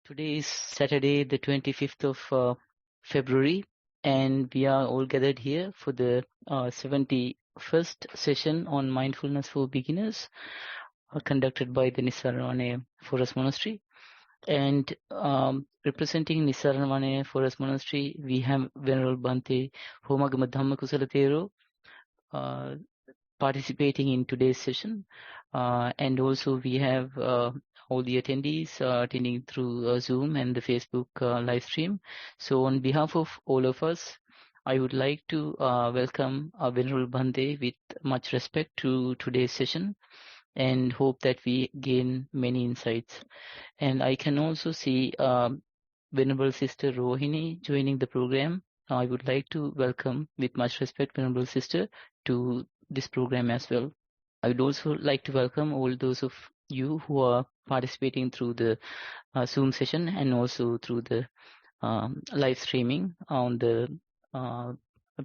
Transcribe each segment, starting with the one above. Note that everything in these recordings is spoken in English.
Today is Saturday, the 25th of February, and we are all gathered here for the 71st session on mindfulness for beginners, conducted by the Nissarana Forest Monastery. And representing Nissarana Forest Monastery, we have Venerable Bhante Homagama Dhamma Kusala Thero participating in today's session. And also we have all the attendees attending through Zoom and the Facebook live stream. So on behalf of all of us, I would like to welcome Venerable Bhante with much respect to today's session and hope that we gain many insights. And I can also see Venerable Sister Rohini joining the program. I would like to welcome with much respect Venerable Sister to this program as well. I would also like to welcome all those of you who are participating through the Zoom session and also through the live streaming on the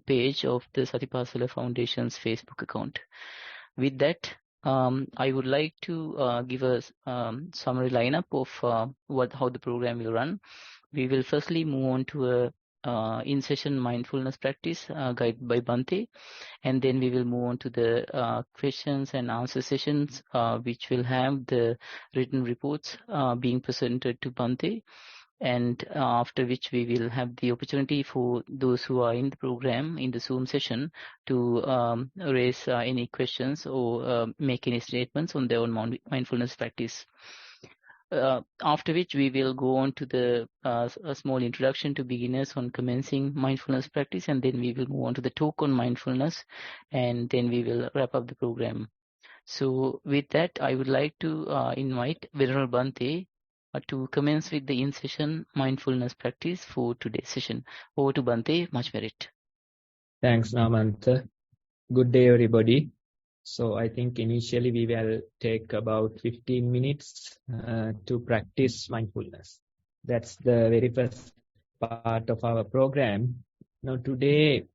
page of the Satipasala Foundation's Facebook account. With that, I would like to give a summary lineup of how the program will run. We will firstly move on to a in-session mindfulness practice guided by Bhante, and then we will move on to the questions and answer sessions, which will have the written reports being presented to Bhante, and after which we will have the opportunity for those who are in the program in the Zoom session to raise any questions or make any statements on their own mindfulness practice. After which we will go on to the a small introduction to beginners on commencing mindfulness practice, and then we will move on to the talk on mindfulness, and then we will wrap up the program. So with that, I would like to invite Venerable Bhante to commence with the in-session mindfulness practice for today's session. Over to Bhante, much merit. Thanks, Namantha. Good day, everybody. So I think initially we will take about 15 minutes to practice mindfulness. That's the very first part of our program. Now today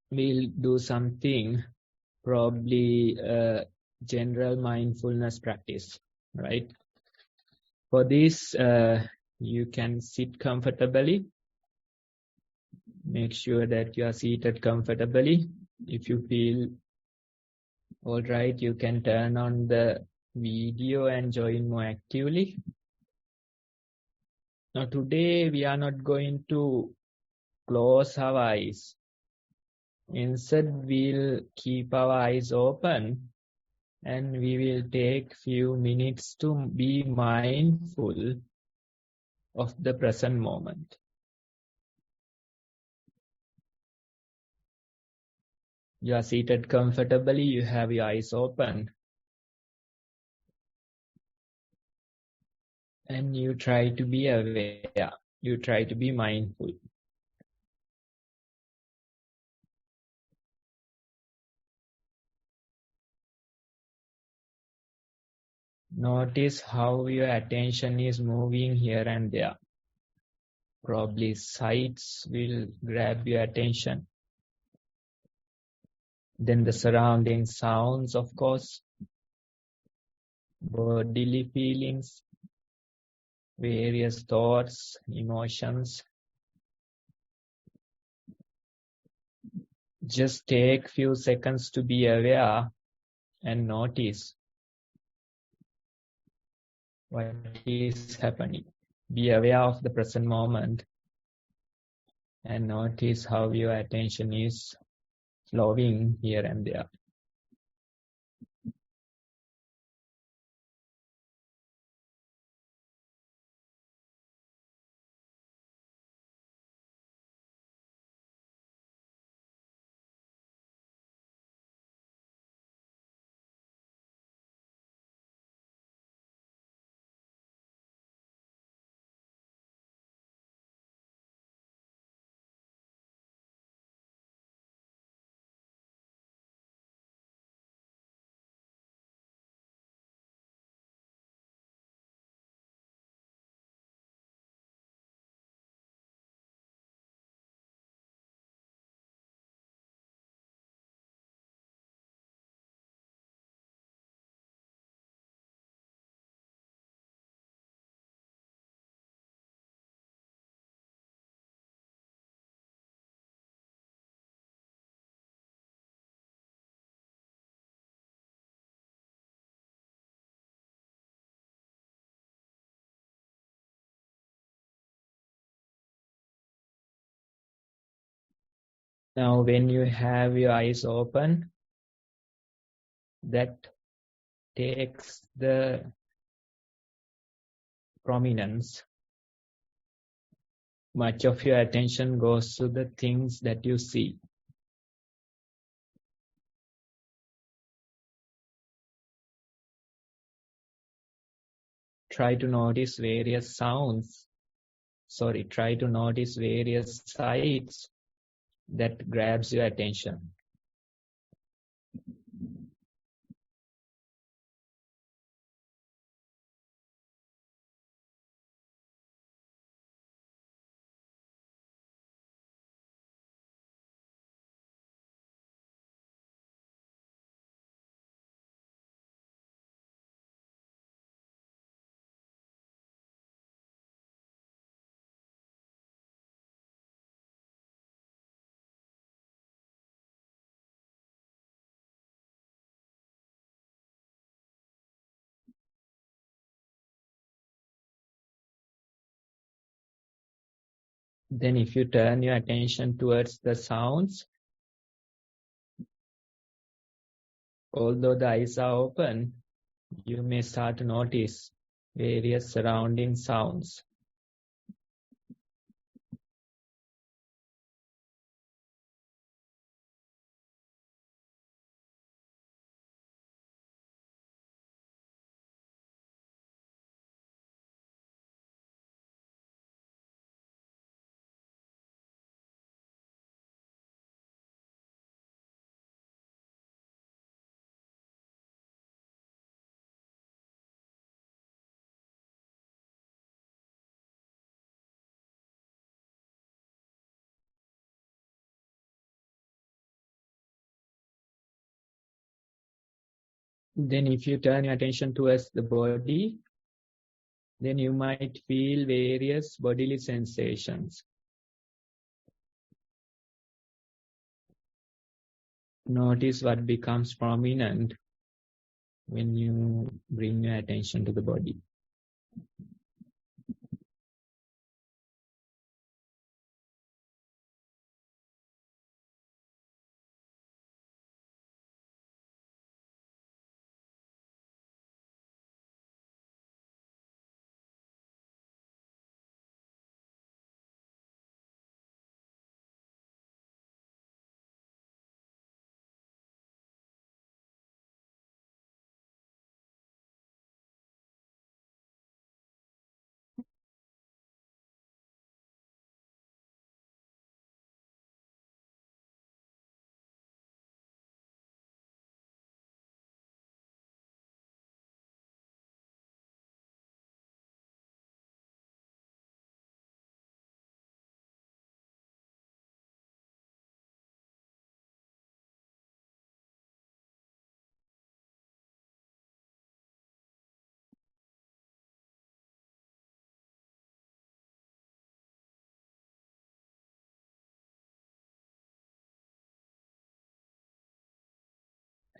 we'll do something, probably general mindfulness practice, right? For this, you can sit comfortably. Make sure that you are seated comfortably. If you feel all right, you can turn on the video and join more actively. Now today we are not going to close our eyes. Instead, we'll keep our eyes open and we will take few minutes to be mindful of the present moment. You are seated comfortably, you have your eyes open. And you try to be aware, you try to be mindful. Notice how your attention is moving here and there. Probably sights will grab your attention. Then the surrounding sounds, of course. Bodily feelings, various thoughts, emotions. Just take few seconds to be aware and notice what is happening. Be aware of the present moment and notice how your attention is flowing here and there. Now when you have your eyes open, that takes the prominence. Much of your attention goes to the things that you see. Try to notice various sounds. Try to notice various sights that grabs your attention. Then if you turn your attention towards the sounds, although the eyes are open, you may start to notice various surrounding sounds. Then if you turn your attention towards the body, then you might feel various bodily sensations. Notice what becomes prominent when you bring your attention to the body.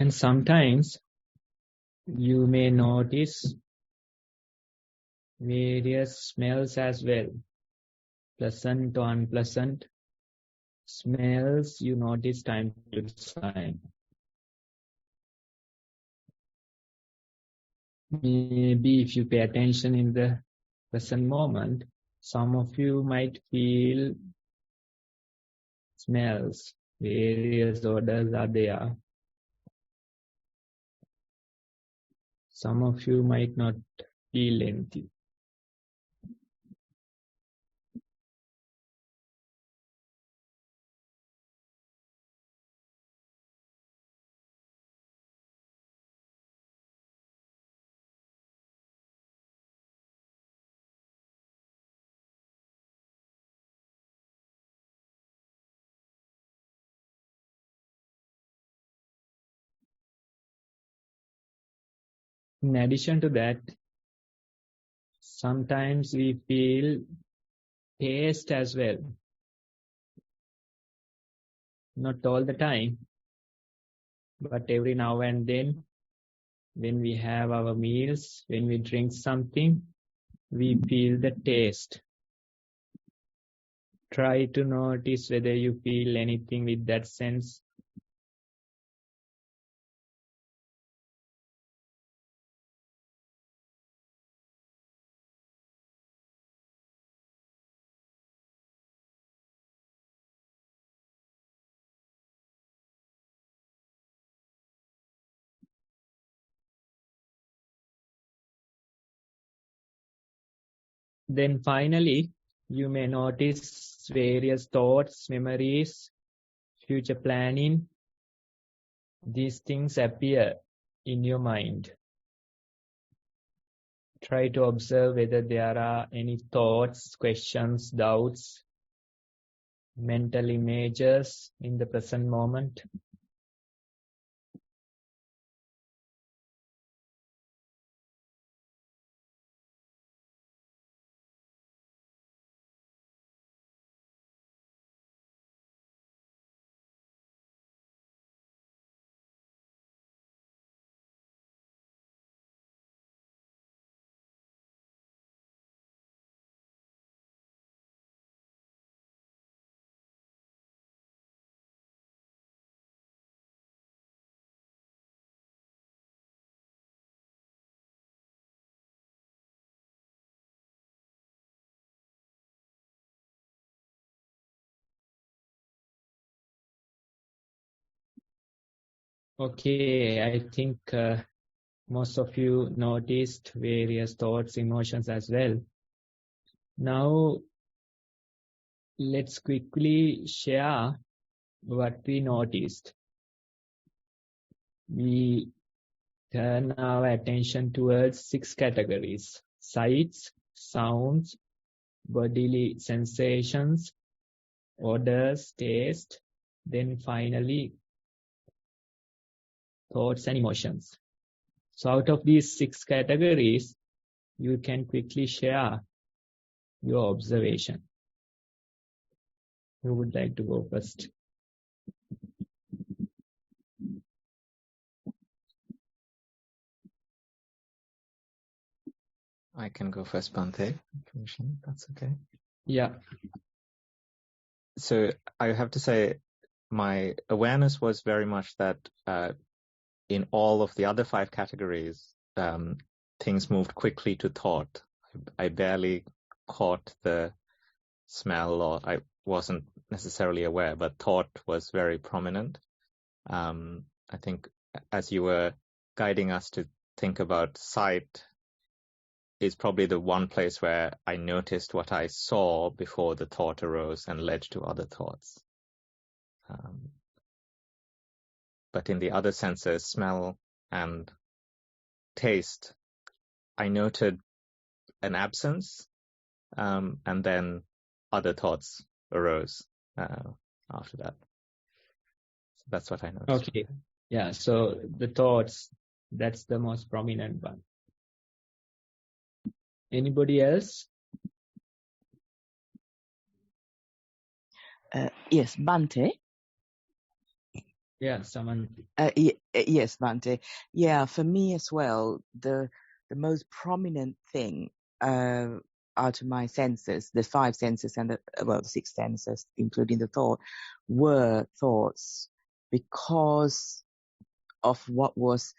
And sometimes you may notice various smells as well, pleasant or unpleasant smells you notice time to time. Maybe if you pay attention in the present moment, some of you might feel smells, various odors are there. Some of you might not feel anything. In addition to that, sometimes we feel taste as well. Not all the time, but every now and then, when we have our meals, when we drink something, we feel the taste. Try to notice whether you feel anything with that sense. Then finally, you may notice various thoughts, memories, future planning. These things appear in your mind. Try to observe whether there are any thoughts, questions, doubts, mental images in the present moment. Okay, I think most of you noticed various thoughts, emotions as well. Now, let's quickly share what we noticed. We turn our attention towards 6 categories: sights, sounds, bodily sensations, odors, taste, then finally thoughts and emotions. So out of these 6 categories, you can quickly share your observation. Who would like to go first? I can go first, Bhante. That's okay. Yeah. So I have to say, my awareness was very much that in all of the other 5 categories, things moved quickly to thought. I barely caught the smell, or I wasn't necessarily aware, but thought was very prominent. I think as you were guiding us to think about sight, is probably the one place where I noticed what I saw before the thought arose and led to other thoughts. But in the other senses, smell and taste, I noted an absence, and then other thoughts arose after that. So that's what I noticed. Okay. Yeah, so the thoughts, that's the most prominent one. Anybody else? Yes, Bhante. Yeah, someone. Yes, Bhante. Yeah, for me as well, the most prominent thing out of my senses, the 5 senses and the 6 senses, including the thought, were thoughts because of what was,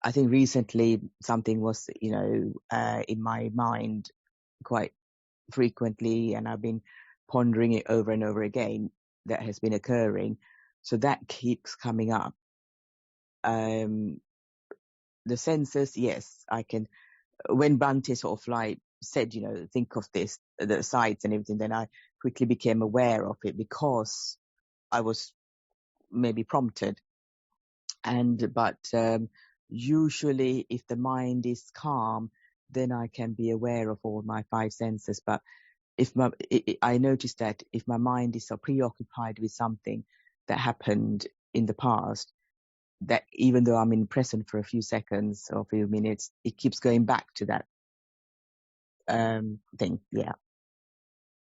I think recently something was, in my mind quite frequently, and I've been pondering it over and over again, that has been occurring. So that keeps coming up. The senses, yes, I can. When Bhante sort of like said, think of this, the sights and everything, then I quickly became aware of it because I was maybe prompted. But usually, if the mind is calm, then I can be aware of all my 5 senses. But I noticed that if my mind is so preoccupied with something that happened in the past, that even though I'm in present for a few seconds or a few minutes, it keeps going back to that thing. Yeah,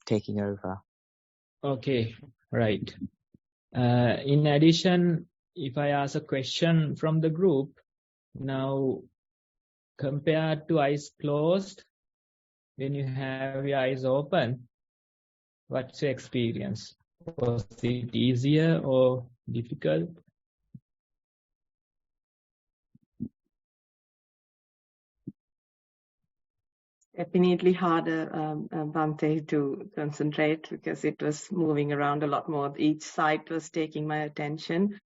taking over. Okay, right. In addition, if I ask a question from the group, now compared to eyes closed, when you have your eyes open, What's your experience? Was it easier or difficult? Definitely harder, Bhante, to concentrate because it was moving around a lot more. Each side was taking my attention.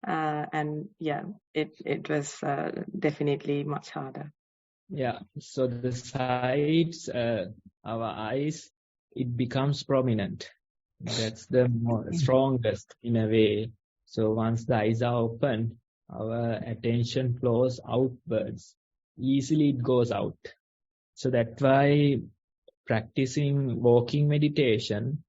And yeah, it was definitely much harder. Yeah, so the sides, our eyes, it becomes prominent. That's the strongest in a way. So once the eyes are open, our attention flows outwards. Easily it goes out. So that's why practicing walking meditation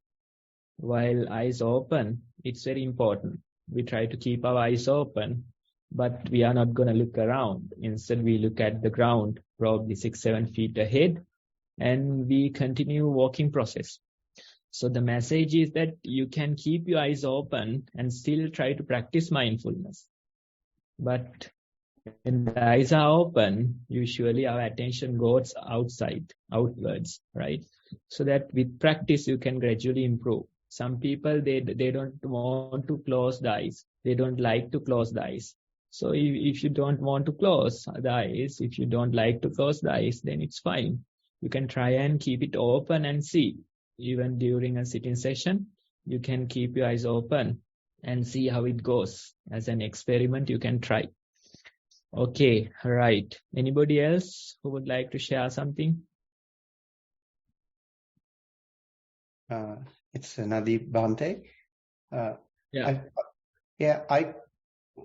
while eyes open, it's very important. We try to keep our eyes open, but we are not going to look around. Instead, we look at the ground, probably 6-7 feet ahead, and we continue walking process. So the message is that you can keep your eyes open and still try to practice mindfulness. But when the eyes are open, usually our attention goes outwards, right? So that with practice, you can gradually improve. Some people, they don't want to close the eyes. They don't like to close the eyes. So if you don't want to close the eyes, if you don't like to close the eyes, then it's fine. You can try and keep it open and see. Even during a sitting session, you can keep your eyes open and see how it goes. As an experiment, you can try. Okay, right. Anybody else who would like to share something? It's Nadeep Bhante. Yeah. I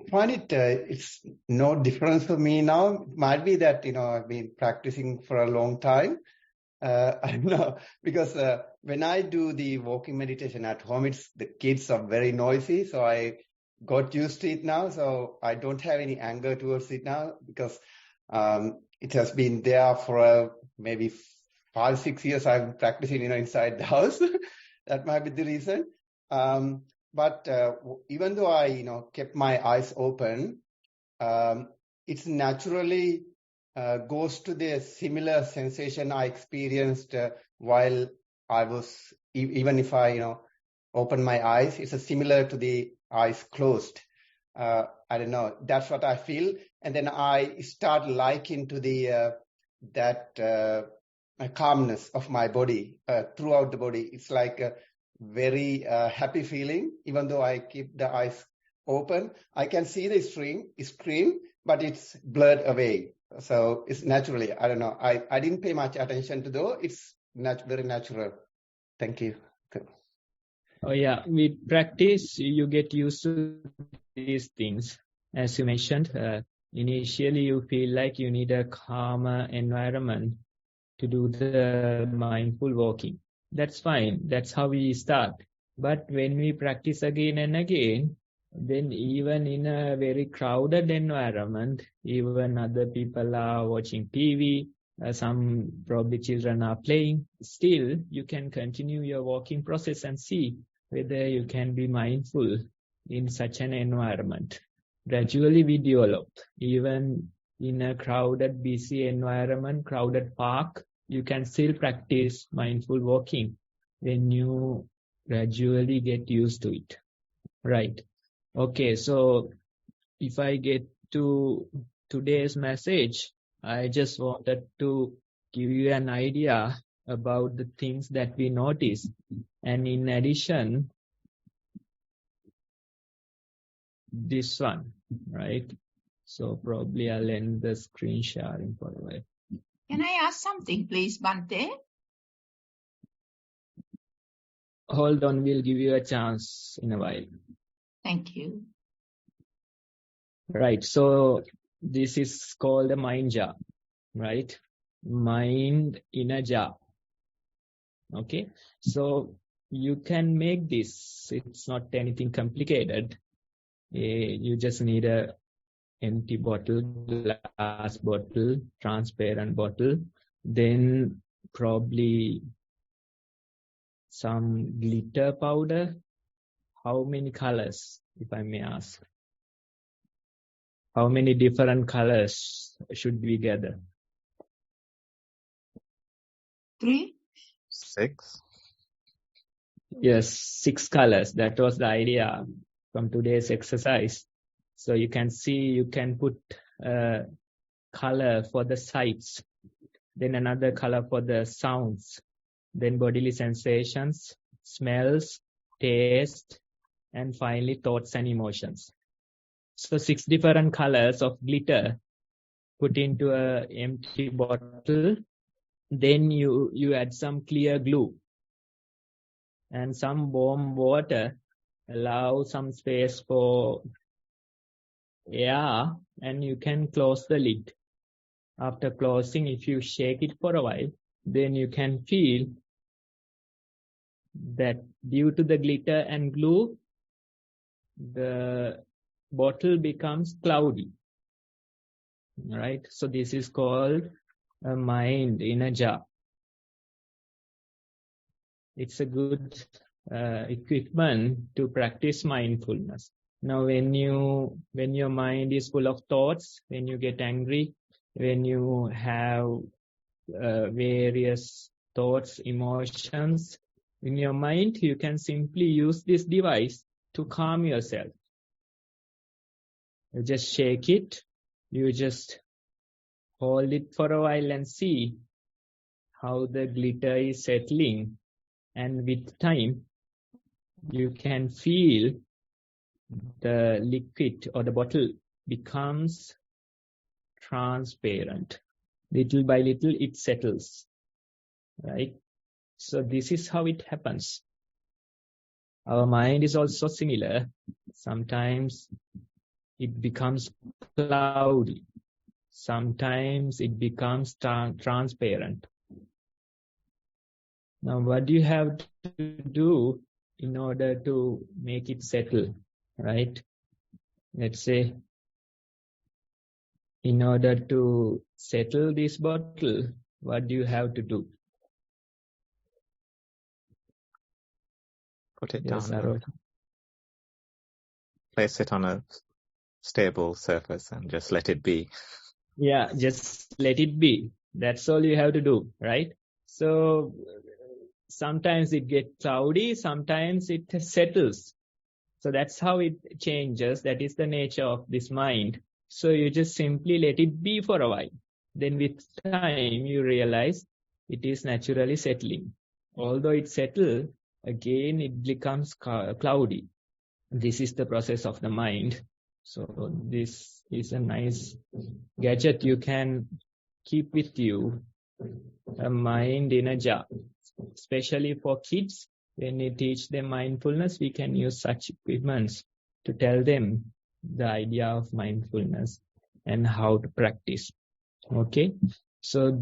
find it's no difference for me now. It might be that, I've been practicing for a long time. I don't know, because when I do the walking meditation at home, the kids are very noisy, so I got used to it now. So I don't have any anger towards it now because it has been there for maybe 5-6 years. I've been practicing, inside the house. That might be the reason. But even though I, kept my eyes open, it's naturally goes to the similar sensation I experienced while I was, even if I, open my eyes, it's similar to the eyes closed. I don't know. That's what I feel. And then I start liking to that calmness of my body throughout the body. It's like a very happy feeling, even though I keep the eyes open. I can see the screen, but it's blurred away. So it's naturally, I don't know. I didn't pay much attention to though. It's very natural. Thank you. Oh yeah, with practice, you get used to these things. As you mentioned, initially you feel like you need a calmer environment to do the mindful walking. That's fine. That's how we start. But when we practice again and again, then even in a very crowded environment, even other people are watching TV, some probably children are playing, still you can continue your walking process and see whether you can be mindful in such an environment. Gradually we develop. Even in a crowded, busy environment, crowded park, you can still practice mindful walking when you gradually get used to it. Right. Okay, so if I get to today's message, I just wanted to give you an idea about the things that we notice. And in addition, this one, right? So probably I'll end the screen sharing for a while. Can I ask something, please, Bhante? Hold on, we'll give you a chance in a while. Thank you. Right, so this is called a mind jar, right? Mind in a jar. Okay, so you can make this. It's not anything complicated. You just need a empty bottle, glass bottle, transparent bottle, then probably some glitter powder. How many colors, if I may ask? How many different colors should we gather? 3? 6. Yes, 6 colors. That was the idea from today's exercise. So you can see, you can put a color for the sights, then another color for the sounds, then bodily sensations, smells, taste, and finally thoughts and emotions. So 6 different colors of glitter put into an empty bottle. Then you add some clear glue and some warm water, allow some space for air, and you can close the lid. After closing, if you shake it for a while, then you can feel that due to the glitter and glue, the bottle becomes cloudy. Right? So this is called a mind in a jar. It's a good equipment to practice mindfulness. Now, when your mind is full of thoughts, when you get angry, when you have various thoughts, emotions in your mind, you can simply use this device to calm yourself. You just shake it. You just hold it for a while and see how the glitter is settling. And with time, you can feel the liquid or the bottle becomes transparent. Little by little, it settles, right? So this is how it happens. Our mind is also similar. Sometimes it becomes cloudy. Sometimes it becomes transparent. Now, what do you have to do in order to make it settle, right? Let's say, in order to settle this bottle, what do you have to do? Put it Yes, down. Place it on a stable surface and just let it be. Yeah, just let it be. That's all you have to do, right? So sometimes it gets cloudy, sometimes it settles. So that's how it changes. That is the nature of this mind. So you just simply let it be for a while. Then with time, you realize it is naturally settling. Although it settles, again it becomes cloudy. This is the process of the mind. So this is a nice gadget you can keep with you, a mind in a jar. Especially for kids, when we teach them mindfulness, we can use such equipments to tell them the idea of mindfulness and how to practice. Okay, so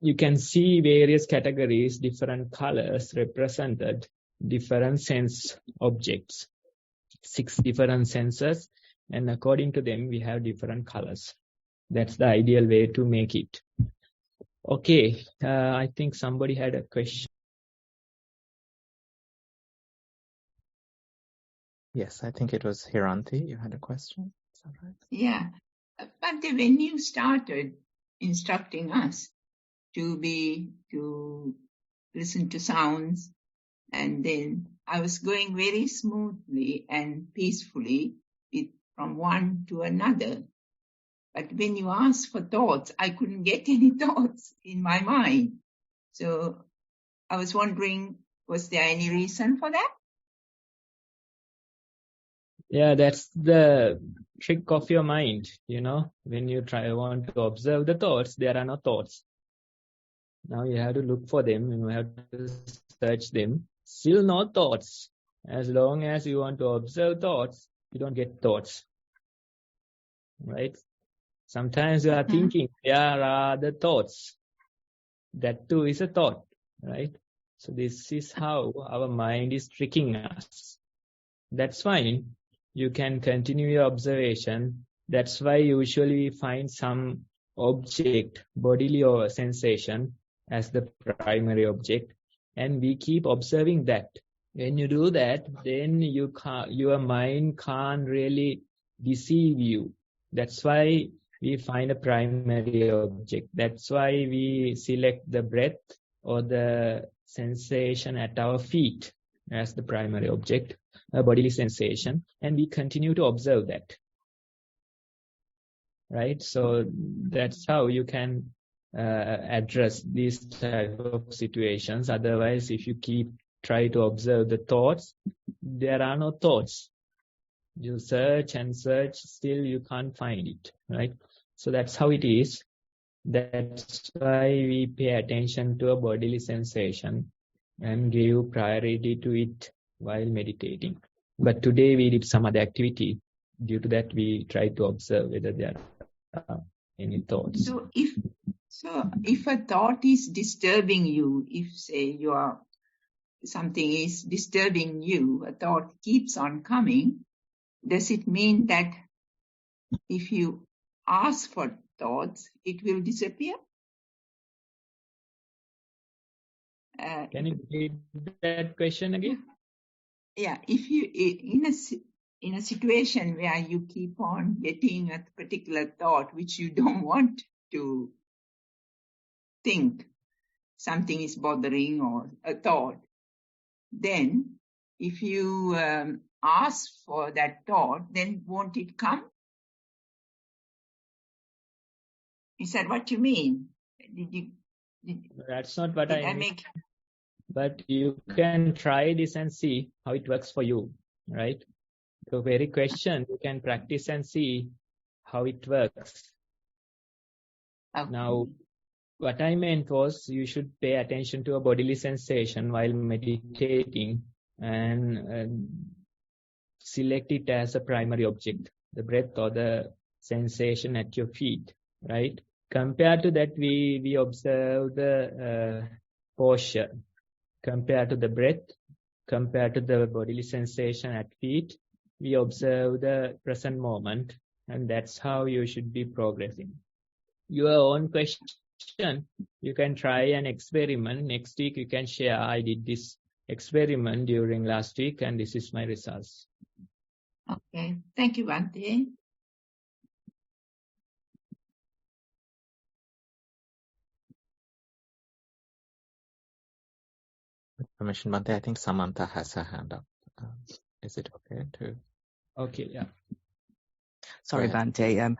you can see various categories, different colors represented, different sense objects, 6 different senses, and according to them, we have different colors. That's the ideal way to make it. Okay, I think somebody had a question. Yes, I think it was Hiranti. You had a question. Is that right? Yeah. But when you started instructing us to listen to sounds, and then I was going very smoothly and peacefully from one to another. But when you asked for thoughts, I couldn't get any thoughts in my mind. So I was wondering, was there any reason for that? Yeah, that's the trick of your mind. When you want to observe the thoughts, there are no thoughts. Now you have to look for them, you have to search them. Still no thoughts. As long as you want to observe thoughts, you don't get thoughts. Right? Sometimes you are thinking, there are the thoughts. That too is a thought. Right? So this is how our mind is tricking us. That's fine. You can continue your observation. That's why usually we find some object, bodily or sensation, as the primary object, and we keep observing that. When you do that, then your mind can't really deceive you. That's why we find a primary object. That's why we select the breath or the sensation at our feet. as the primary object, a bodily sensation, and we continue to observe that. Right? So that's how you can address these type of situations. Otherwise, if you try to observe the thoughts, there are no thoughts. You search and search, still you can't find it, right? So that's how it is. That's why we pay attention to a bodily sensation and give priority to it while meditating. But today we did some other activity. Due to that, we try to observe whether there are any thoughts. So if a thought is disturbing you, if say something is disturbing you, a thought keeps on coming, does it mean that if you ask for thoughts, it will disappear? Can you repeat that question again? Yeah, if you in a situation where you keep on getting a particular thought which you don't want to think, something is bothering or a thought, then if you ask for that thought, then won't it come? Is that what you mean? That's not what I mean. make? But you can try this and see how it works for you, right? The very question, you can practice and see how it works. Okay. Now, what I meant was you should pay attention to a bodily sensation while meditating and select it as a primary object, the breath or the sensation at your feet, right? Compared to that, we observe the posture. Compared to the breath, compared to the bodily sensation at feet, we observe the present moment, and that's how you should be progressing. Your own question, you can try an experiment. Next week, you can share, I did this experiment during last week, and this is my results. Okay. Thank you, Bhante. Permission, Bhante, I think Samantha has her hand up. Is it okay to? Okay, yeah. Sorry, Bhante.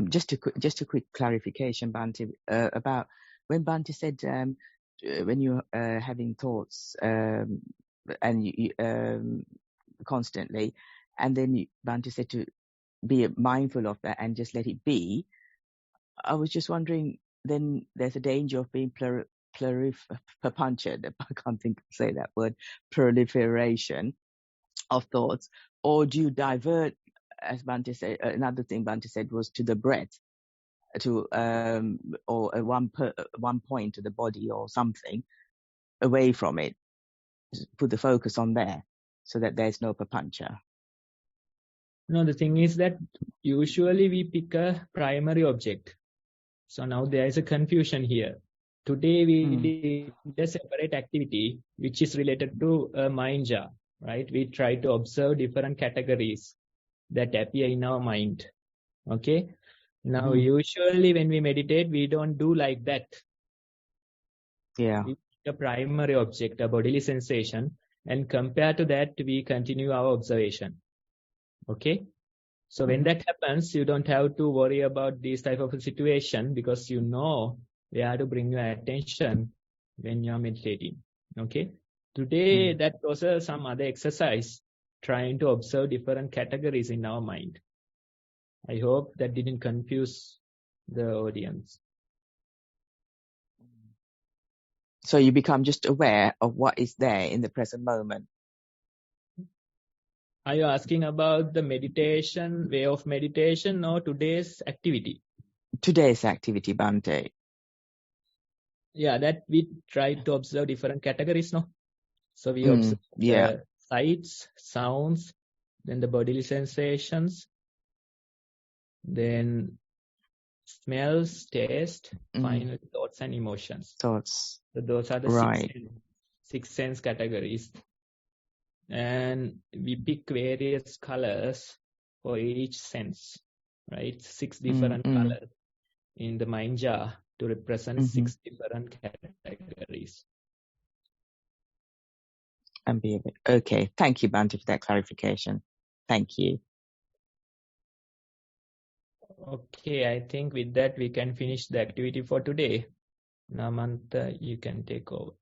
Just a quick clarification, Bhante, about when Bhante said when you're having thoughts and you constantly, and then Bhante said to be mindful of that and just let it be. I was just wondering, then there's a danger of being punctured. I can't say that word, proliferation of thoughts, or do you divert, as Bhante said? Another thing Bhante said was to the breath, to or at one point to the body or something away from it. Put the focus on there, so that there's no papancha. No, the thing is that usually we pick a primary object. So now there is a confusion here. Today we did a separate activity which is related to a mind jar, right? We try to observe different categories that appear in our mind. Okay. Now usually when we meditate, we don't do like that. Yeah. We pick a primary object, a bodily sensation, and compared to that, we continue our observation. Okay. So when that happens, you don't have to worry about this type of a situation because you know where to bring your attention when you're meditating. Okay. Today, that was some other exercise trying to observe different categories in our mind. I hope that didn't confuse the audience. So you become just aware of what is there in the present moment. Are you asking about the meditation, way of meditation, or today's activity? Today's activity, Bhante. Yeah, that we try to observe different categories, no? So we observe the sights, sounds, then the bodily sensations, then smells, taste, finally thoughts and emotions. Thoughts. So those are the six sense categories. And we pick various colors for each sense, right? 6 different colors in the mind jar to represent 6 different categories. And be a bit. Okay. Thank you, Bhante, for that clarification. Thank you. Okay, I think with that we can finish the activity for today. Namanta, you can take over.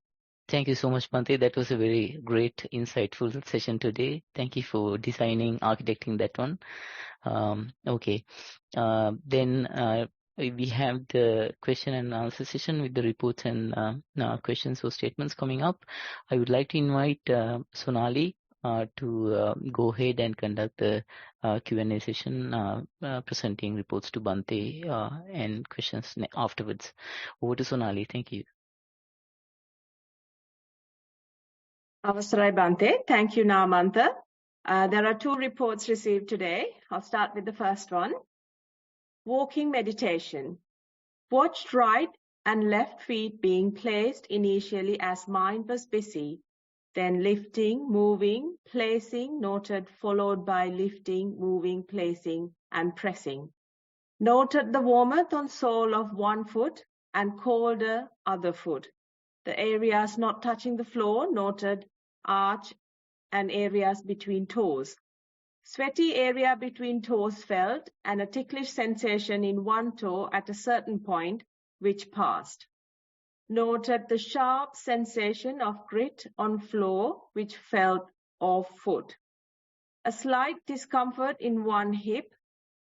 Thank you so much, Bhante. That was a very great, insightful session today. Thank you for designing, architecting that one. Okay. Then we have the question and answer session with the reports and questions or statements coming up. I would like to invite Sonali to go ahead and conduct the Q&A session, presenting reports to Bhante and questions afterwards. Over to Sonali. Thank you. Avasarai Bhante. Thank you, Namanta. There are 2 reports received today. I'll start with the first one. Walking meditation. Watched right and left feet being placed initially as mind was busy, then lifting, moving, placing, noted, followed by lifting, moving, placing, and pressing. Noted the warmth on sole of one foot and colder other foot. The areas not touching the floor, noted arch and areas between toes. Sweaty area between toes felt and a ticklish sensation in one toe at a certain point which passed. Noted the sharp sensation of grit on floor which felt off foot. A slight discomfort in one hip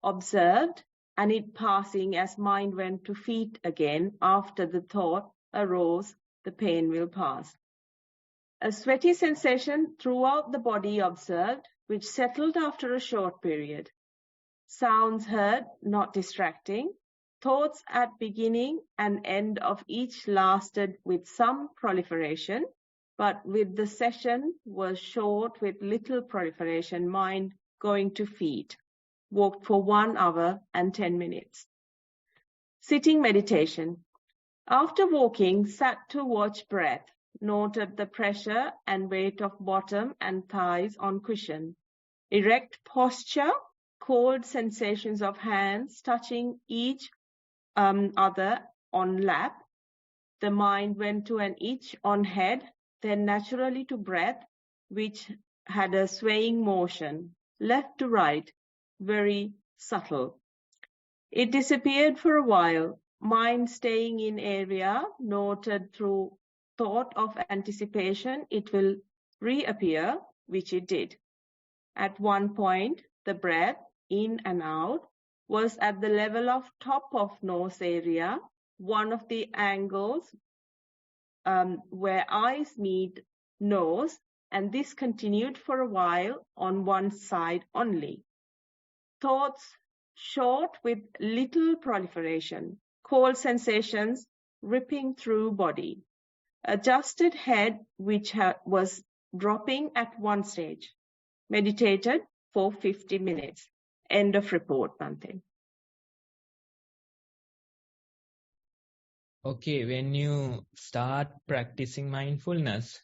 observed and it passing as mind went to feet again after the thought arose, the pain will pass. A sweaty sensation throughout the body observed, which settled after a short period. Sounds heard, not distracting. Thoughts at beginning and end of each lasted with some proliferation, but with the session was short with little proliferation, mind going to feet. Walked for 1 hour and 10 minutes. Sitting meditation. After walking, sat to watch breath. Noted the pressure and weight of bottom and thighs on cushion. Erect posture, cold sensations of hands touching each other on lap. The mind went to an itch on head, then naturally to breath, which had a swaying motion, left to right, very subtle. It disappeared for a while, mind staying in area, noted through thought of anticipation, it will reappear, which it did. At one point, the breath, in and out, was at the level of top of nose area, one of the angles where eyes meet nose, and this continued for a while on one side only. Thoughts short with little proliferation, cold sensations ripping through body. Adjusted head which was dropping at one stage. Meditated for 50 minutes. End of report, Bhante. Okay, when you start practicing mindfulness,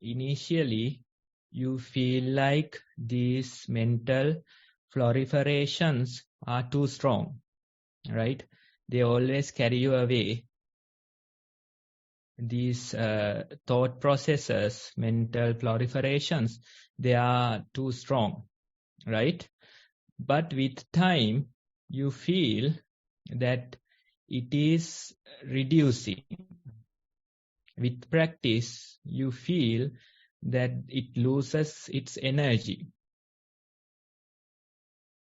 initially you feel like these mental proliferations are too strong, right? They always carry you away. These thought processes, mental proliferations, they are too strong, right? But with time, you feel that it is reducing. With practice, you feel that it loses its energy.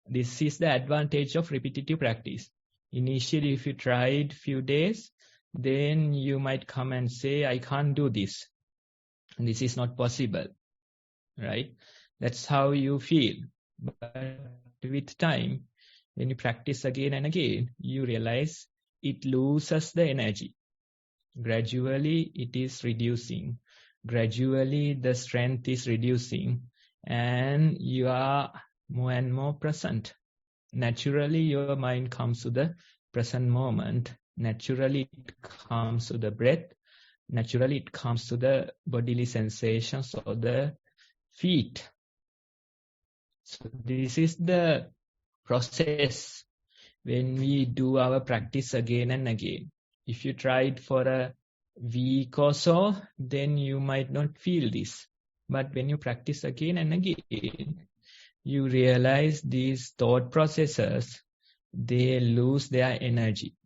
This is the advantage of repetitive practice. Initially, if you tried few days, then you might come and say, I can't do this. This is not possible, right? That's how you feel. But with time, when you practice again and again, you realize it loses the energy. Gradually, it is reducing. Gradually, the strength is reducing, and you are more and more present. Naturally, your mind comes to the present moment. Naturally, it comes to the breath. Naturally, it comes to the bodily sensations of the feet. So this is the process when we do our practice again and again. If you try it for a week or so, then you might not feel this. But when you practice again and again, you realize these thought processes, they lose their energy.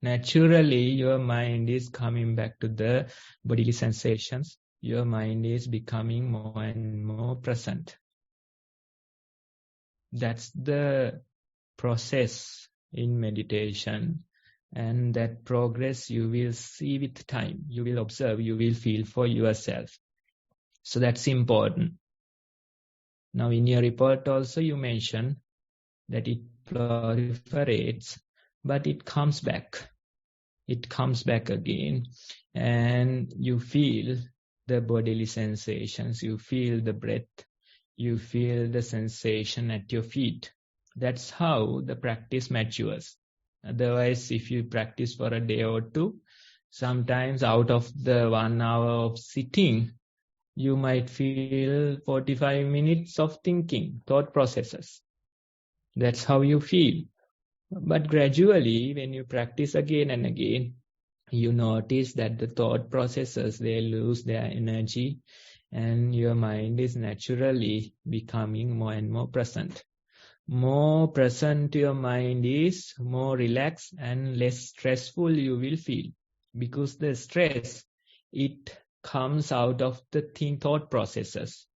Naturally, your mind is coming back to the bodily sensations. Your mind is becoming more and more present. That's the process in meditation. And that progress you will see with time. You will observe, you will feel for yourself. So that's important. Now in your report also you mentioned that it proliferates, but it comes back. It comes back again, and you feel the bodily sensations, you feel the breath, you feel the sensation at your feet. That's how the practice matures. Otherwise, if you practice for a day or two, sometimes out of the 1 hour of sitting, you might feel 45 minutes of thinking, thought processes. That's how you feel. But gradually, when you practice again and again, you notice that the thought processes, they lose their energy and your mind is naturally becoming more and more present. More present your mind is, more relaxed and less stressful you will feel. Because the stress, it comes out of the thought processes.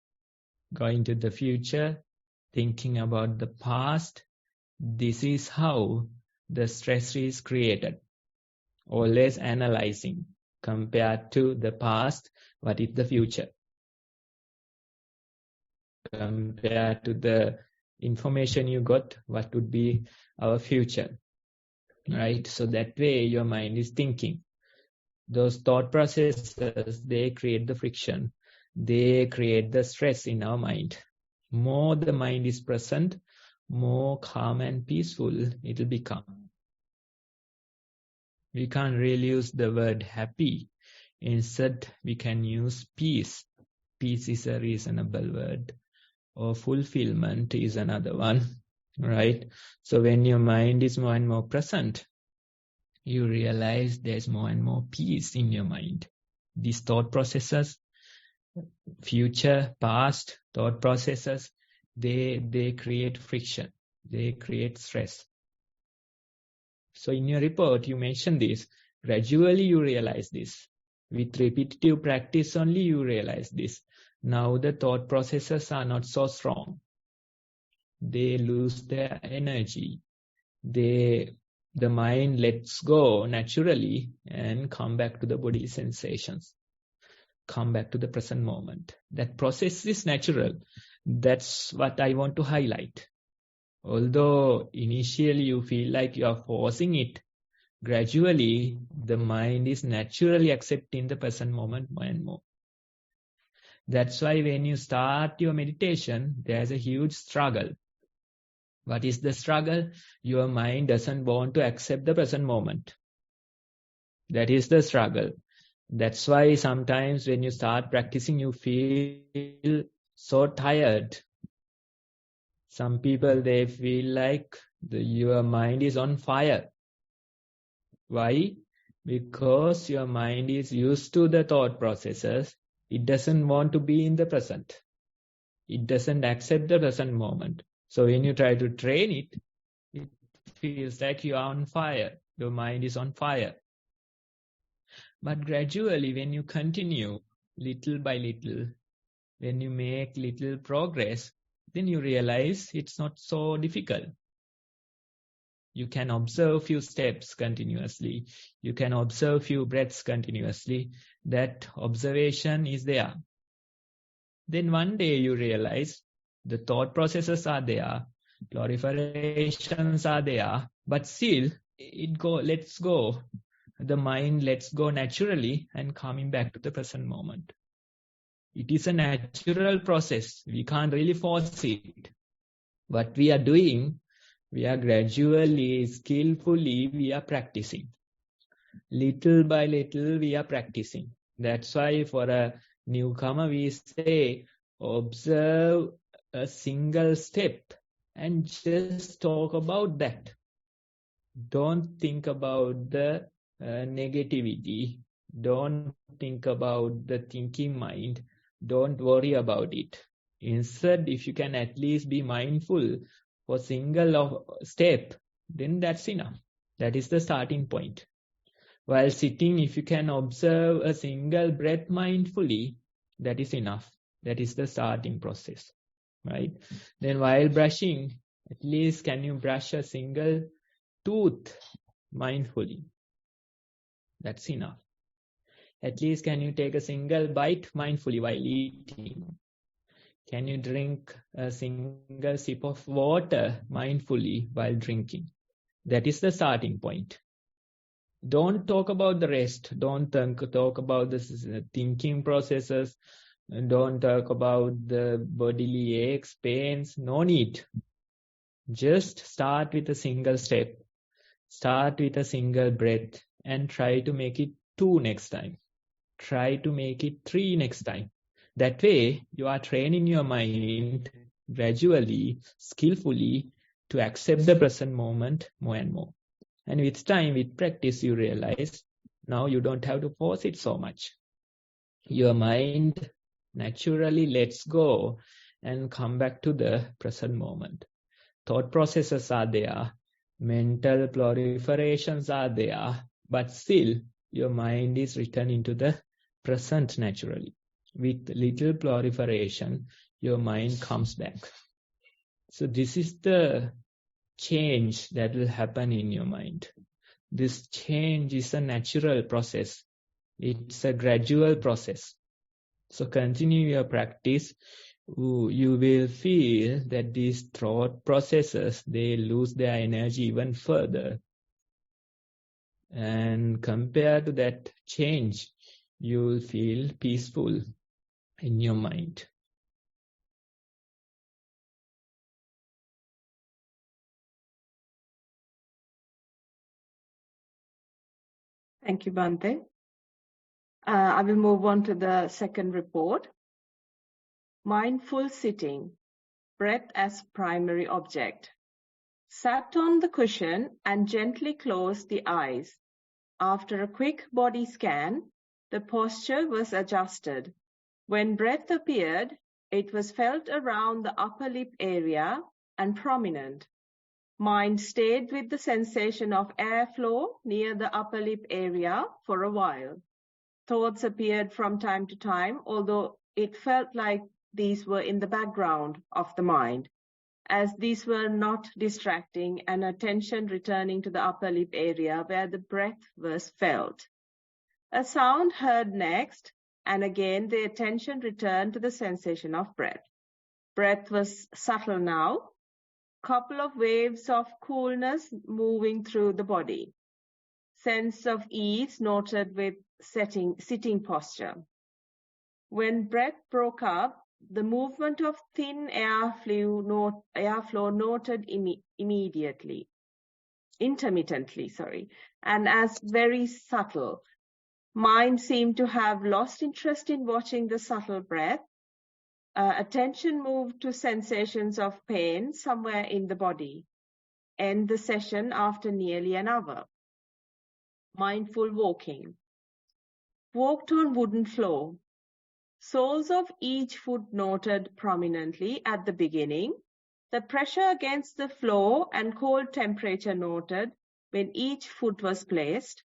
Going to the future, thinking about the past, this is how the stress is created. Always analyzing compared to the past, what is the future? Compared to the information you got, what would be our future? Right? So that way your mind is thinking. Those thought processes, they create the friction. They create the stress in our mind. More the mind is present, more calm and peaceful it will become. We can't really use the word happy. Instead, we can use peace. Peace is a reasonable word. Or fulfillment is another one, right? So when your mind is more and more present, you realize there's more and more peace in your mind. These thought processes, future, past thought processes, they create friction. They create stress. So in your report, you mentioned this. Gradually, you realize this. With repetitive practice only, you realize this. Now the thought processes are not so strong. They lose their energy. The mind lets go naturally and come back to the body sensations. Come back to the present moment. That process is natural. That's what I want to highlight. Although initially you feel like you are forcing it, gradually the mind is naturally accepting the present moment more and more. That's why when you start your meditation, there's a huge struggle. What is the struggle? Your mind doesn't want to accept the present moment. That is the struggle. That's why sometimes when you start practicing, you feel so tired. Some people, they feel like your mind is on fire. Why? Because your mind is used to the thought processes. It doesn't want to be in the present. It doesn't accept the present moment. So when you try to train it, it feels like you are on fire. Your mind is on fire. But gradually, when you continue little by little, when you make little progress, then you realize it's not so difficult. You can observe few steps continuously. You can observe few breaths continuously. That observation is there. Then one day you realize the thought processes are there, proliferations are there, but still lets go. The mind lets go naturally and coming back to the present moment. It is a natural process. We can't really force it. What we are doing, we are gradually, skillfully, we are practicing. Little by little, we are practicing. That's why for a newcomer, we say, observe a single step and just talk about that. Don't think about the negativity. Don't think about the thinking mind. Don't worry about it. Instead, if you can at least be mindful for single step, then that's enough. That is the starting point. While sitting, if you can observe a single breath mindfully, that is enough. That is the starting process, right? Then while brushing, at least can you brush a single tooth mindfully? That's enough. At least can you take a single bite mindfully while eating? Can you drink a single sip of water mindfully while drinking? That is the starting point. Don't talk about the rest. Don't talk about the thinking processes. Don't talk about the bodily aches, pains. No need. Just start with a single step. Start with a single breath and try to make it 2 next time. Try to make it 3 next time. That way, you are training your mind gradually, skillfully to accept the present moment more and more. And with time, with practice, you realize now you don't have to force it so much. Your mind naturally lets go and come back to the present moment. Thought processes are there, mental proliferations are there, but still your mind is returning to the present naturally. With little proliferation, your mind comes back. So this is the change that will happen in your mind. This change is a natural process. It's a gradual process. So continue your practice. You will feel that these thought processes, they lose their energy even further. And compared to that change, you will feel peaceful in your mind. Thank you, Bhante. I will move on to the second report. Mindful sitting, breath as primary object. Sat on the cushion and gently closed the eyes. After a quick body scan, the posture was adjusted. When breath appeared, it was felt around the upper lip area and prominent. Mind stayed with the sensation of airflow near the upper lip area for a while. Thoughts appeared from time to time, although it felt like these were in the background of the mind, as these were not distracting, and attention returning to the upper lip area where the breath was felt. A sound heard next, and again the attention returned to the sensation of breath. Breath was subtle now. Couple of waves of coolness moving through the body. Sense of ease noted with sitting posture. When breath broke up, the movement of thin airflow noted intermittently, and as very subtle. Mind seemed to have lost interest in watching the subtle breath. Attention moved to sensations of pain somewhere in the body. End the session after nearly an hour. Mindful walking. Walked on wooden floor. Soles of each foot noted prominently at the beginning. The pressure against the floor and cold temperature noted when each foot was placed.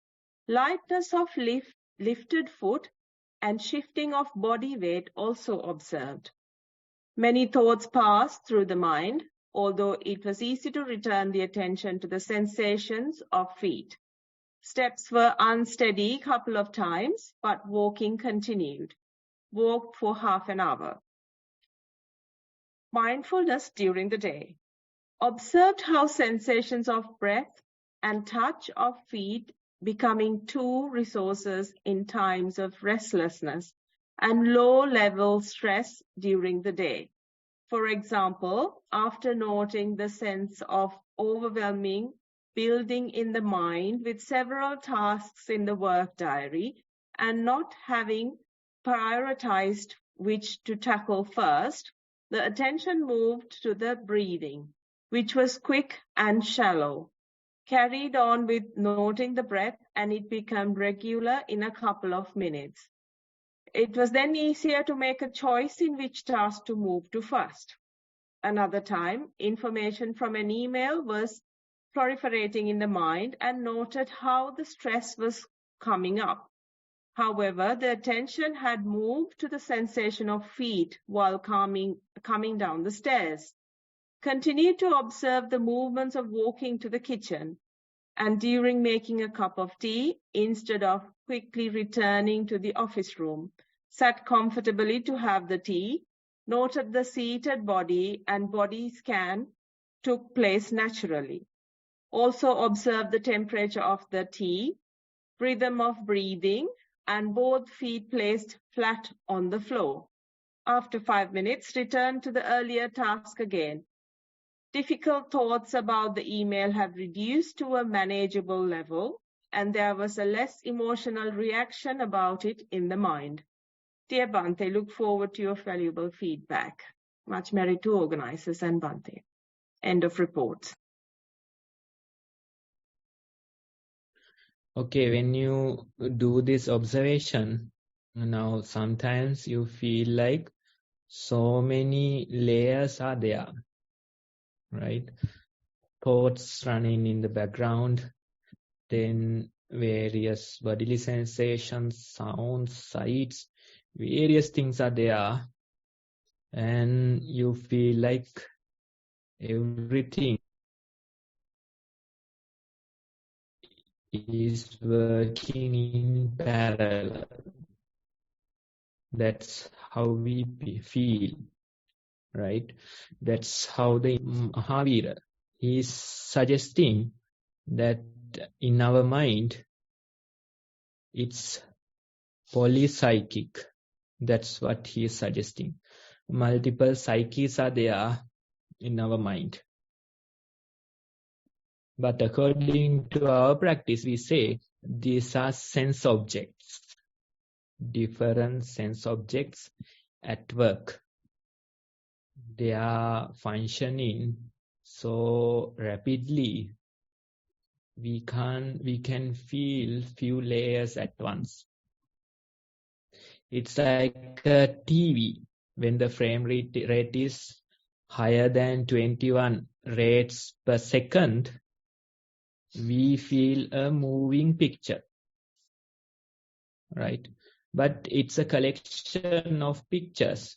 Lightness of lifted foot and shifting of body weight also observed. Many thoughts passed through the mind, although it was easy to return the attention to the sensations of feet. Steps were unsteady a couple of times, but walking continued. Walked for half an hour. Mindfulness during the day. Observed how sensations of breath and touch of feet becoming two resources in times of restlessness and low-level stress during the day. For example, after noting the sense of overwhelming building in the mind with several tasks in the work diary and not having prioritized which to tackle first, the attention moved to the breathing, which was quick and shallow. Carried on with noting the breath, and it became regular in a couple of minutes. It was then easier to make a choice in which task to move to first. Another time, information from an email was proliferating in the mind and noted how the stress was coming up. However, the attention had moved to the sensation of feet while coming down the stairs. Continue to observe the movements of walking to the kitchen and during making a cup of tea, instead of quickly returning to the office room, sat comfortably to have the tea, noted the seated body and body scan took place naturally. Also observed the temperature of the tea, rhythm of breathing, and both feet placed flat on the floor. After 5 minutes, return to the earlier task again. Difficult thoughts about the email have reduced to a manageable level, and there was a less emotional reaction about it in the mind. Dear Bhante, look forward to your valuable feedback. Much merit to organizers and Bhante. End of report. Okay, when you do this observation, now sometimes you feel like so many layers are there, right? Thoughts running in the background, then various bodily sensations, sounds, sights, various things are there, and you feel like everything is working in parallel. That's how we feel, right? That's how the Mahavira is suggesting that in our mind, it's polypsychic. That's what he is suggesting. Multiple psyches are there in our mind. But according to our practice, we say these are sense objects, different sense objects at work. They are functioning so rapidly, we can feel few layers at once. It's like a TV. When the frame rate is higher than 21 rates per second, we feel a moving picture, right? But it's a collection of pictures.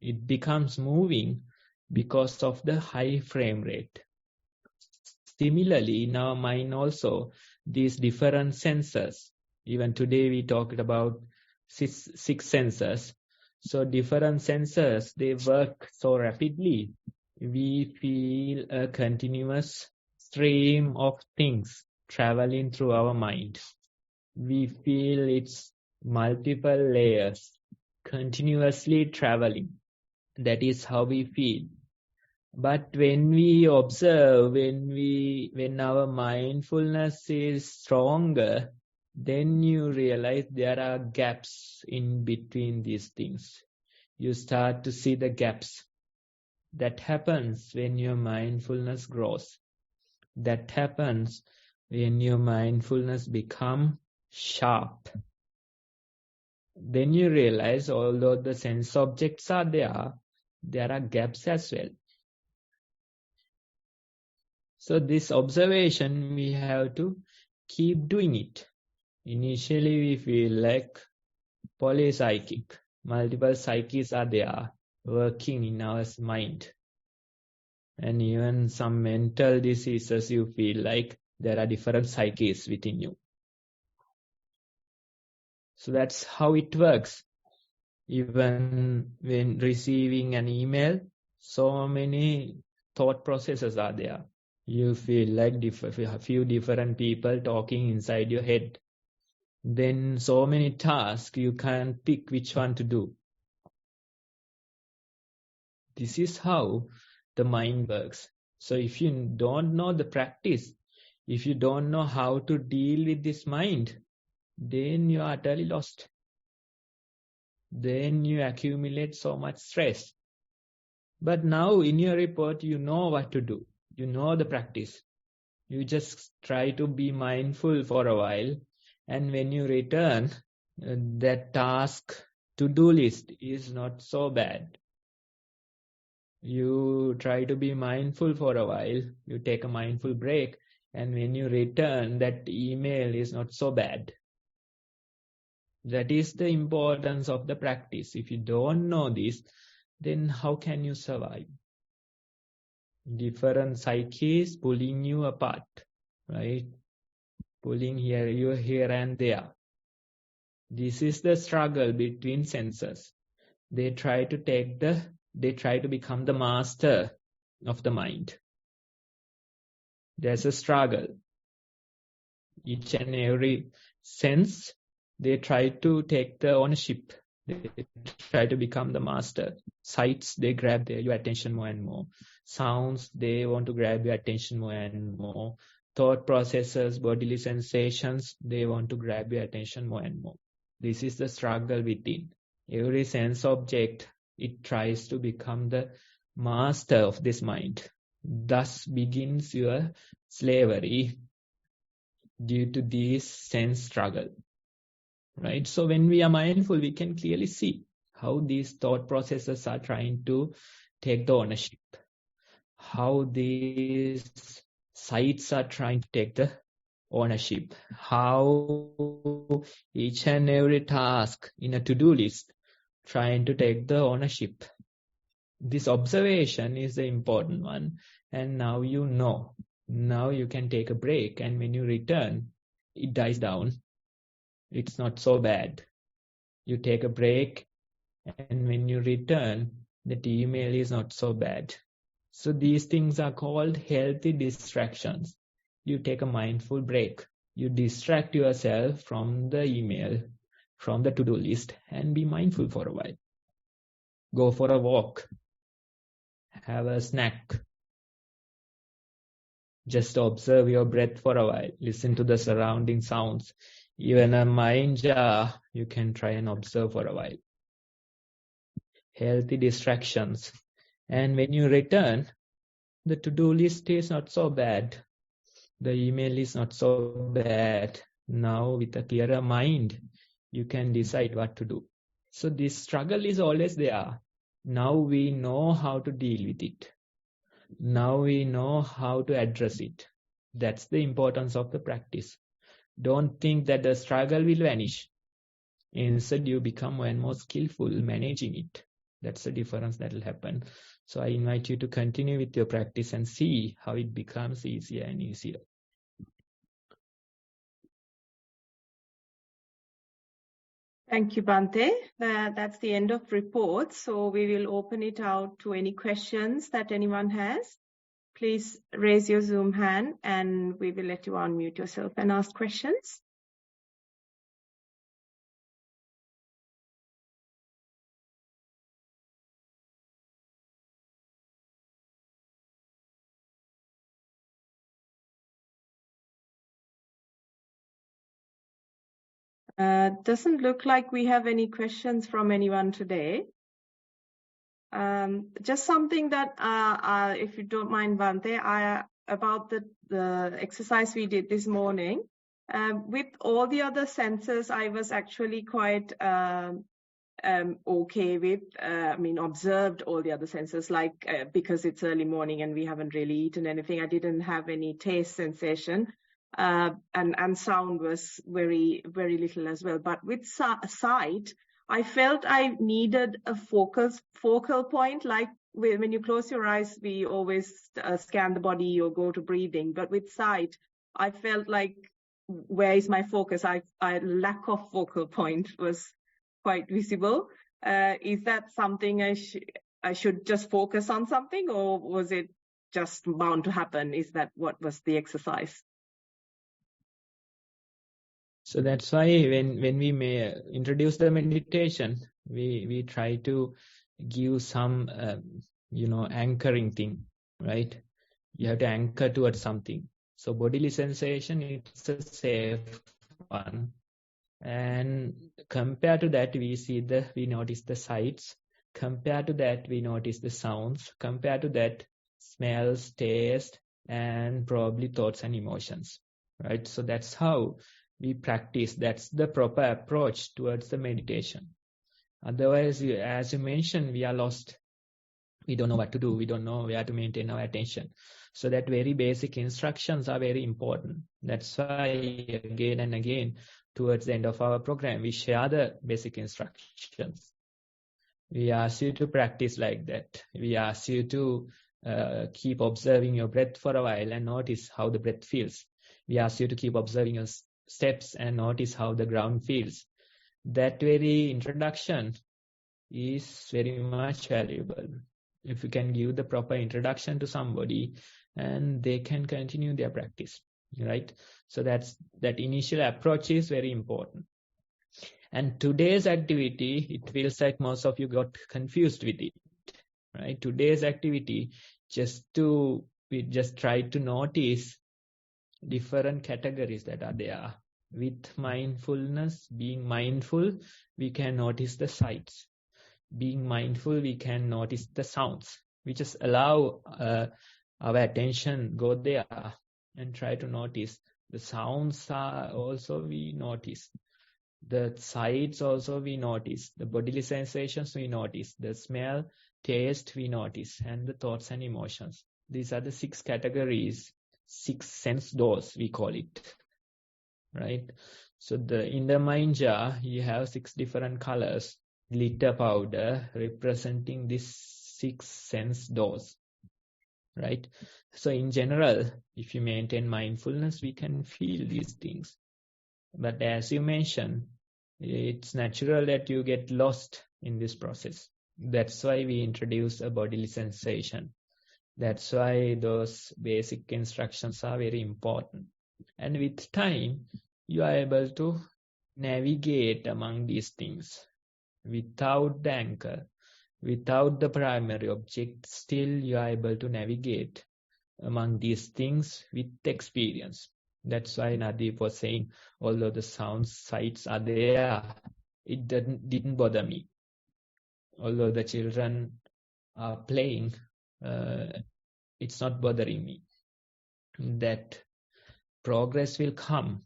It becomes moving because of the high frame rate. Similarly, in our mind also, these different senses, even today we talked about six senses. So different senses, they work so rapidly. We feel a continuous stream of things traveling through our mind. We feel it's multiple layers continuously traveling. That is how we feel. But when we observe, when our mindfulness is stronger, then you realize there are gaps in between these things. You start to see the gaps. That happens when your mindfulness grows. That happens when your mindfulness becomes sharp. Then you realize, although the sense objects are there are gaps as well. So this observation, we have to keep doing it. Initially, we feel like polypsychic. Multiple psyches are there, working in our mind. And even some mental diseases, you feel like there are different psyches within you. So that's how it works. Even when receiving an email, so many thought processes are there. You feel like a few different people talking inside your head. Then so many tasks, you can't pick which one to do. This is how the mind works. So if you don't know the practice, if you don't know how to deal with this mind, then you are utterly lost. Then you accumulate so much stress. But now in your report, you know what to do. You know the practice. You just try to be mindful for a while. And when you return, that task to-do list is not so bad. You try to be mindful for a while, you take a mindful break, and when you return, that email is not so bad. That is the importance of the practice. If you don't know this, then how can you survive? Different psyches pulling you apart, right? Pulling you here and there. This is the struggle between senses. They try to become the master of the mind. There's a struggle. Each and every sense, they try to take the ownership. They try to become the master. Sights, they grab your attention more and more. Sounds, they want to grab your attention more and more. Thought processes, bodily sensations, they want to grab your attention more and more. This is the struggle within. Every sense object, it tries to become the master of this mind. Thus begins your slavery due to this sense struggle. Right? So when we are mindful, we can clearly see how these thought processes are trying to take the ownership. How these sights are trying to take the ownership. How each and every task in a to-do list trying to take the ownership. This observation is the important one. And now you know. Now you can take a break, and when you return, it dies down. It's not so bad. You take a break, and when you return, the email is not so bad. So these things are called healthy distractions. You take a mindful break. You distract yourself from the email, from the to-do list, and be mindful for a while. Go for a walk. Have a snack. Just observe your breath for a while. Listen to the surrounding sounds. Even a mind jar, you can try and observe for a while. Healthy distractions. And when you return, the to-do list is not so bad. The email is not so bad. Now, with a clearer mind, you can decide what to do. So this struggle is always there. Now we know how to deal with it. Now we know how to address it. That's the importance of the practice. Don't think that the struggle will vanish. Instead, you become more and more skillful managing it. That's the difference that will happen. So I invite you to continue with your practice and see how it becomes easier and easier. Thank you, Bhante. That's the end of reports. So we will open it out to any questions that anyone has. Please raise your Zoom hand and we will let you unmute yourself and ask questions. Doesn't look like we have any questions from anyone today. Just something that, if you don't mind, Bhante, about the exercise we did this morning. With all the other senses, I was actually quite okay with, observed all the other senses, like because it's early morning and we haven't really eaten anything. I didn't have any taste sensation. And sound was very, very little as well. But with sight, I felt I needed a focal point. Like when you close your eyes, we always scan the body or go to breathing. But with sight, I felt like, where is my focus? I lack of focal point was quite visible. Is that something I should just focus on something, or was it just bound to happen? Is that what was the exercise? So that's why when we may introduce the meditation, we try to give some, anchoring thing, right? You have to anchor towards something. So bodily sensation, it's a safe one. And compared to that, we notice the sights. Compared to that, we notice the sounds. Compared to that, smells, taste, and probably thoughts and emotions, right? So that's how we practice. That's the proper approach towards the meditation. Otherwise, as you mentioned, we are lost. We don't know what to do. We don't know where to maintain our attention. So that very basic instructions are very important. That's why again and again, towards the end of our program, we share the basic instructions. We ask you to practice like that. We ask you to keep observing your breath for a while and notice how the breath feels. We ask you to keep observing your steps and notice how the ground feels. That very introduction is very much valuable. If you can give the proper introduction to somebody and they can continue their practice, right? So that initial approach is very important. And today's activity, it feels like most of you got confused with it, right? Today's activity, we just try to notice different categories that are there. With mindfulness, being mindful, we can notice the sights. Being mindful, we can notice the sounds. We just allow our attention go there and try to notice. The sounds are also we notice. The sights also we notice. The bodily sensations we notice. The smell, taste we notice. And the thoughts and emotions. These are the 6 categories, 6 sense doors we call it. Right? So in the mind jar, you have 6 different colors. Glitter powder representing these 6 sense doors. Right? So in general, if you maintain mindfulness, we can feel these things. But as you mentioned, it's natural that you get lost in this process. That's why we introduce a bodily sensation. That's why those basic instructions are very important. And with time, you are able to navigate among these things. Without the anchor, without the primary object, still you are able to navigate among these things with experience. That's why Nadeep was saying, although the sounds, sights are there, it didn't bother me. Although the children are playing, it's not bothering me. That progress will come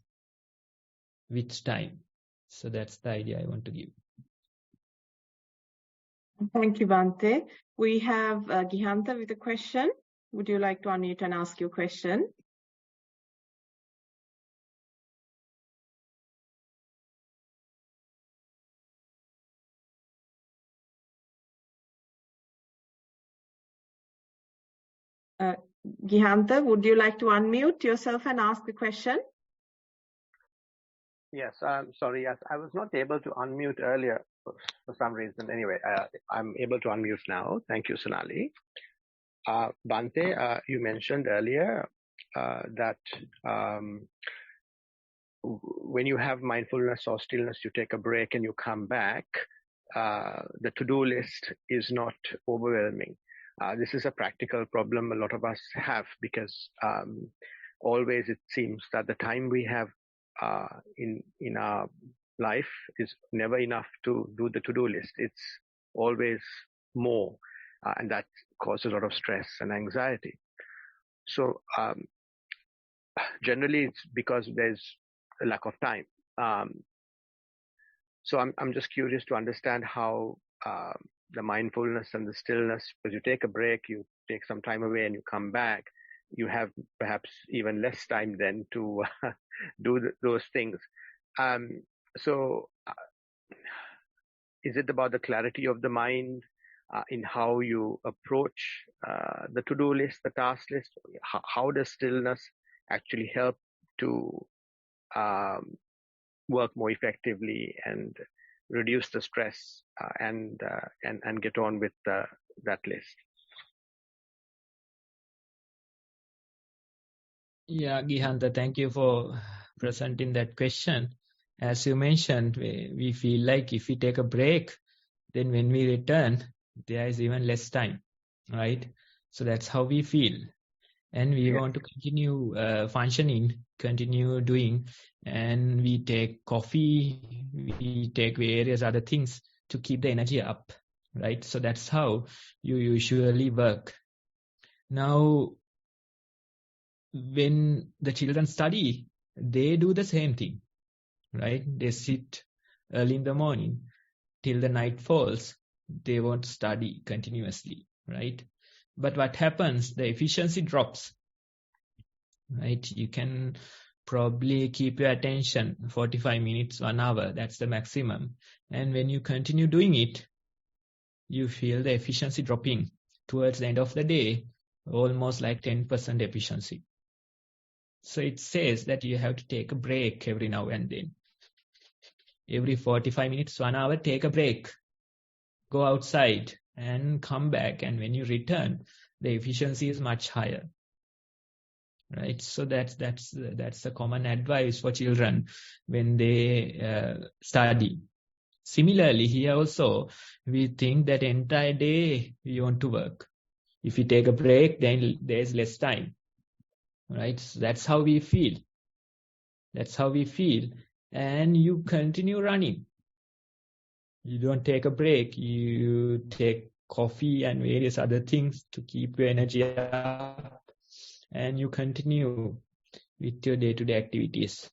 with time. So that's the idea I want to give. Thank you, Bhante. We have Gihanta with a question. Would you like to unmute and ask your question? Gihanta, would you like to unmute yourself and ask the question? Yes, I'm sorry. Yes, I was not able to unmute earlier for some reason. Anyway, I'm able to unmute now. Thank you, Sonali. Bhante, you mentioned earlier that when you have mindfulness or stillness, you take a break and you come back. The to-do list is not overwhelming. This is a practical problem a lot of us have because always it seems that the time we have in our life is never enough to do the to-do list. It's always more, and that causes a lot of stress and anxiety. So generally, it's because there's a lack of time. So I'm just curious to understand how the mindfulness and the stillness, because you take a break, you take some time away, and you come back. You have perhaps even less time then to do those things. So is it about the clarity of the mind in how you approach the to-do list, the task list? How does stillness actually help to work more effectively and reduce the stress and get on with that list? Yeah, Gihanta, thank you for presenting that question. As you mentioned, we feel like if we take a break, then when we return, there is even less time, right? So that's how we feel. And we want to continue functioning, continue doing, and we take coffee, we take various other things to keep the energy up, right? So that's how you usually work. Now, when the children study, they do the same thing, right? They sit early in the morning. till the night falls, they won't study continuously, right? But what happens? The efficiency drops, right? You can probably keep your attention 45 minutes, 1 hour. That's the maximum. And when you continue doing it, you feel the efficiency dropping towards the end of the day, almost like 10% efficiency. So it says that you have to take a break every now and then. Every 45 minutes, 1 hour, take a break. Go outside and come back. And when you return, the efficiency is much higher. Right? So that's the common advice for children when they study. Similarly, here also, we think that entire day we want to work. If we take a break, then there's less time. Right? So that's how we feel. That's how we feel. And you continue running. You don't take a break. You take coffee and various other things to keep your energy up. And you continue with your day-to-day activities.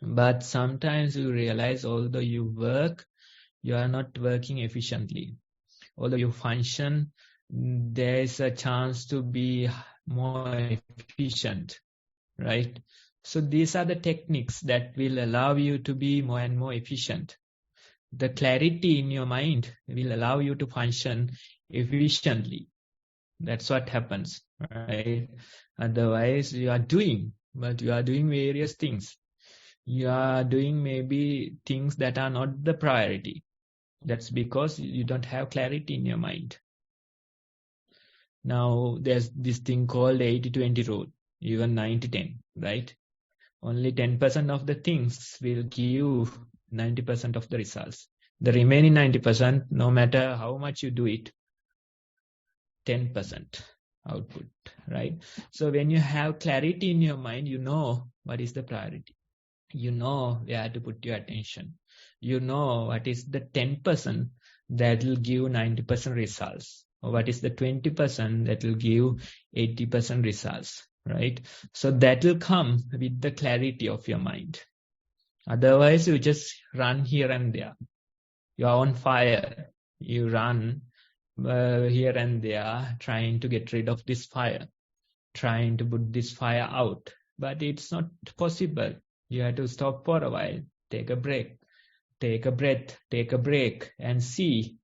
But sometimes you realize, although you work, you are not working efficiently. Although you function, there is a chance to be more efficient, right? So these are the techniques that will allow you to be more and more efficient. The clarity in your mind will allow you to function efficiently. That's what happens, right? Otherwise, you are doing various things. You are doing maybe things that are not the priority. That's because you don't have clarity in your mind. Now, there's this thing called 80-20 rule, even 90-10, right? Only 10% of the things will give 90% of the results. The remaining 90%, no matter how much you do it, 10% output, right? So when you have clarity in your mind, you know what is the priority. You know where to put your attention. You know what is the 10% that will give 90% results. Or what is the 20% that will give 80% results, right? So that will come with the clarity of your mind. Otherwise, you just run here and there. You are on fire. You run here and there, trying to get rid of this fire, trying to put this fire out. But it's not possible. You have to stop for a while, take a break, take a breath, take a break, and see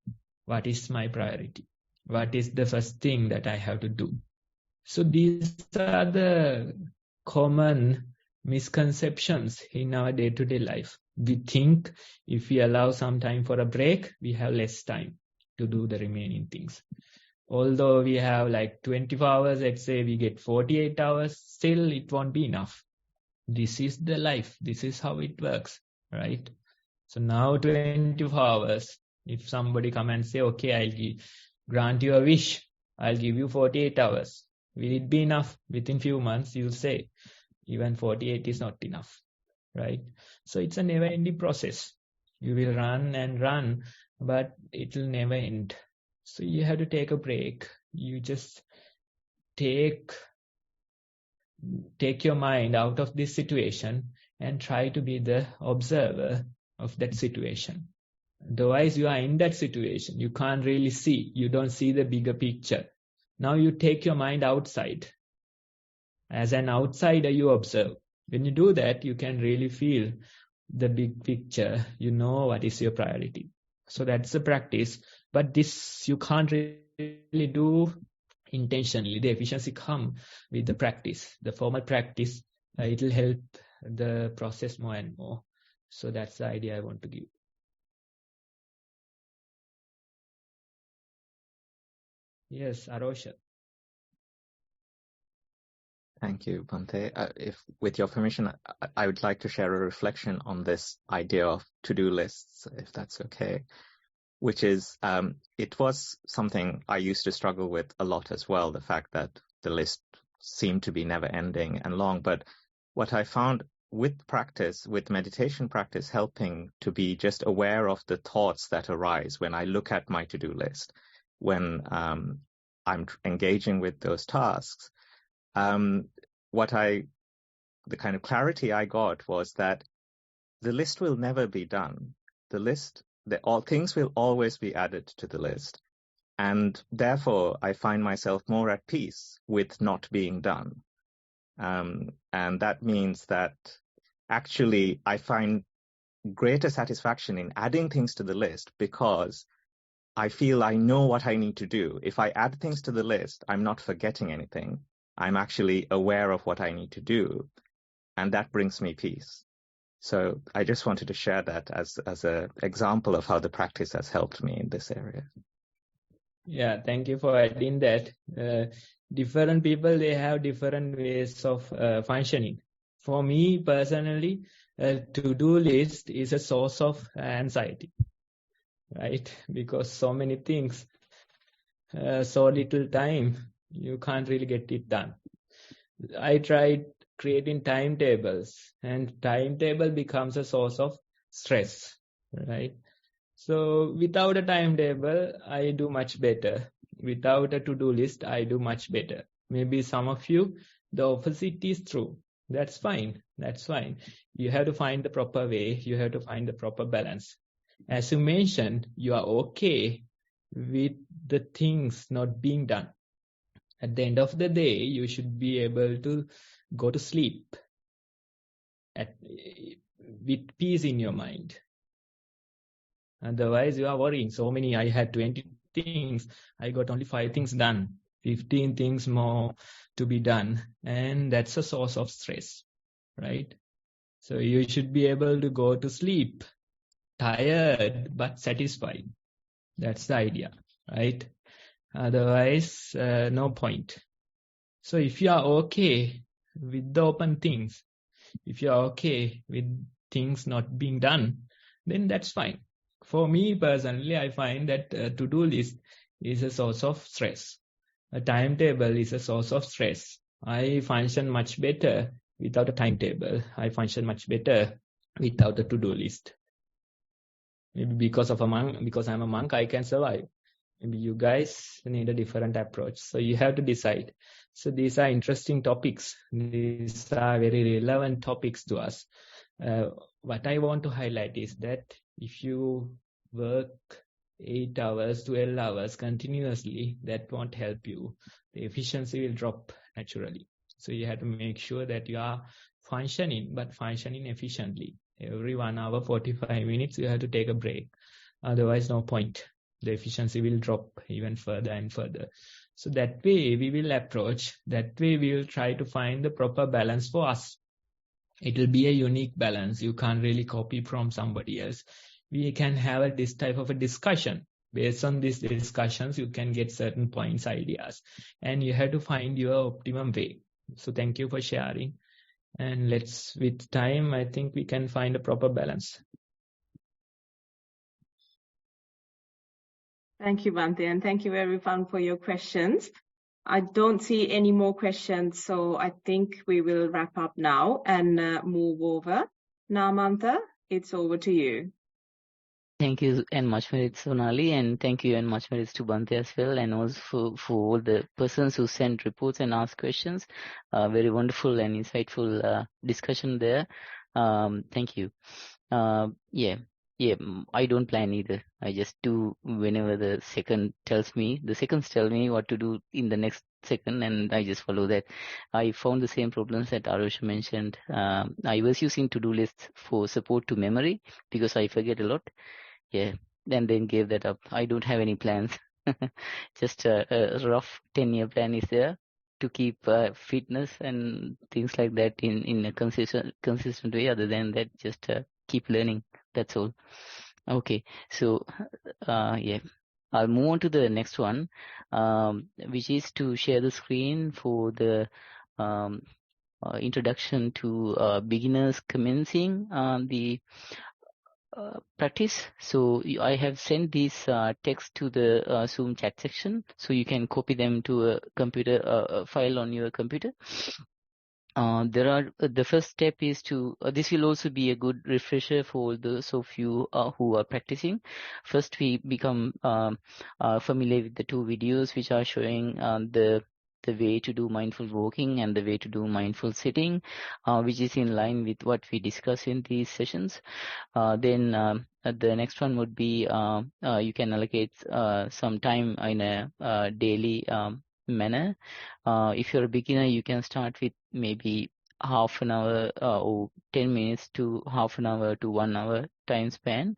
what is my priority. What is the first thing that I have to do? So these are the common misconceptions in our day-to-day life. We think if we allow some time for a break, we have less time to do the remaining things. Although we have like 24 hours, let's say we get 48 hours, still it won't be enough. This is the life. This is how it works, right? So now 24 hours, if somebody come and say, okay, I'll grant you a wish, I'll give you 48 hours. Will it be enough? Within few months, you'll say, even 48 is not enough, right? So it's a never-ending process. You will run and run, but it will never end. So you have to take a break. You just take your mind out of this situation and try to be the observer of that situation. Otherwise, you are in that situation. You can't really see. You don't see the bigger picture. Now you take your mind outside. As an outsider, you observe. When you do that, you can really feel the big picture. You know what is your priority. So that's the practice. But this you can't really do intentionally. The efficiency comes with the practice. The formal practice, it will help the process more and more. So that's the idea I want to give. Yes, Arosha. Thank you, Bhante. If, with your permission, I would like to share a reflection on this idea of to-do lists, if that's okay, which is, it was something I used to struggle with a lot as well, the fact that the list seemed to be never ending and long. But what I found with practice, with meditation practice, helping to be just aware of the thoughts that arise when I look at my to-do list, when I'm engaging with those tasks, the kind of clarity I got was that the list will never be done. The list all things will always be added to the list. And therefore, I find myself more at peace with not being done. And that means that actually I find greater satisfaction in adding things to the list because I feel I know what I need to do. If I add things to the list, I'm not forgetting anything. I'm actually aware of what I need to do. And that brings me peace. So I just wanted to share that as an example of how the practice has helped me in this area. Yeah, thank you for adding that. Different people, they have different ways of functioning. For me personally, a to-do list is a source of anxiety, right? Because so many things, so little time, you can't really get it done. I tried creating timetables, and timetable becomes a source of stress, right? So without a timetable, I do much better. Without a to-do list, I do much better. Maybe some of you, the opposite is true. That's fine. That's fine. You have to find the proper way. You have to find the proper balance. As you mentioned, you are okay with the things not being done. At the end of the day, you should be able to go to sleep with peace in your mind. Otherwise, you are worrying. So many, I had 20 things. I got only 5 things done. 15 things more to be done. And that's a source of stress, right? So you should be able to go to sleep tired but satisfied. That's the idea, right? Otherwise, no point. So if you are okay with the open things, if you are okay with things not being done, then that's fine. For me personally, I find that a to-do list is a source of stress. A timetable is a source of stress. I function much better without a timetable. I function much better without a to-do list. Maybe because I'm a monk, I can survive. Maybe you guys need a different approach. So you have to decide. So these are interesting topics. These are very relevant topics to us. What I want to highlight is that if you work 8 hours, 12 hours continuously, that won't help you. The efficiency will drop naturally. So you have to make sure that you are functioning, but functioning efficiently. Every 1 hour, 45 minutes, you have to take a break. Otherwise, no point. The efficiency will drop even further and further. So that way we will approach, that way we will try to find the proper balance for us. It will be a unique balance. You can't really copy from somebody else. We can have this type of a discussion. Based on these discussions, you can get certain points, ideas, and you have to find your optimum way. So thank you for sharing. And with time, I think we can find a proper balance. Thank you, Bhante, and thank you everyone for your questions. I don't see any more questions, so I think we will wrap up now and move over. Namanta, it's over to you. Thank you and much merits, Sonali, and thank you and much merits to Bhante as well, and also for all the persons who sent reports and asked questions. Very wonderful and insightful discussion there. Thank you. Yeah, I don't plan either. I just do whenever the seconds tell me what to do in the next second, and I just follow that. I found the same problems that Arusha mentioned. I was using to-do lists for support to memory because I forget a lot. Yeah, and then gave that up. I don't have any plans. Just a rough 10-year plan is there to keep fitness and things like that in a consistent way. Other than that, just keep learning. That's all. Okay, so yeah, I'll move on to the next one, which is to share the screen for the introduction to beginners commencing the practice. So I have sent these text to the Zoom chat section, so you can copy them to a computer file on your computer. The first step is to, this will also be a good refresher for those of you who are practicing. First, we become familiar with the 2 videos which are showing the the way to do mindful walking and the way to do mindful sitting, which is in line with what we discuss in these sessions. Then the next one would be you can allocate some time in a daily manner. If you're a beginner, you can start with maybe half an hour or 10 minutes to half an hour to 1 hour time span.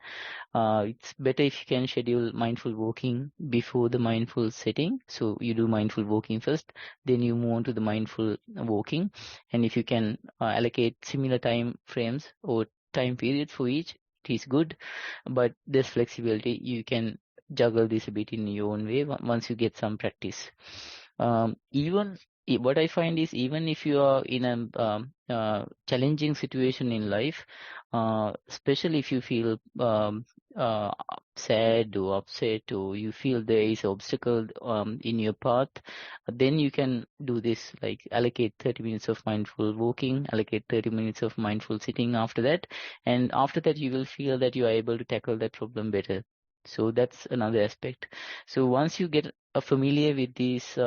It's better if you can schedule mindful walking before the mindful sitting. So you do mindful walking first, then you move on to the mindful walking. And if you can allocate similar time frames or time period for each, it is good. But there's flexibility. You can juggle this a bit in your own way once you get some practice. What I find is, even if you are in a challenging situation in life, especially if you feel sad or upset, or you feel there is an obstacle in your path, then you can do this, like allocate 30 minutes of mindful walking, allocate 30 minutes of mindful sitting after that, and after that you will feel that you are able to tackle that problem better. So that's another aspect. So once you get familiar with these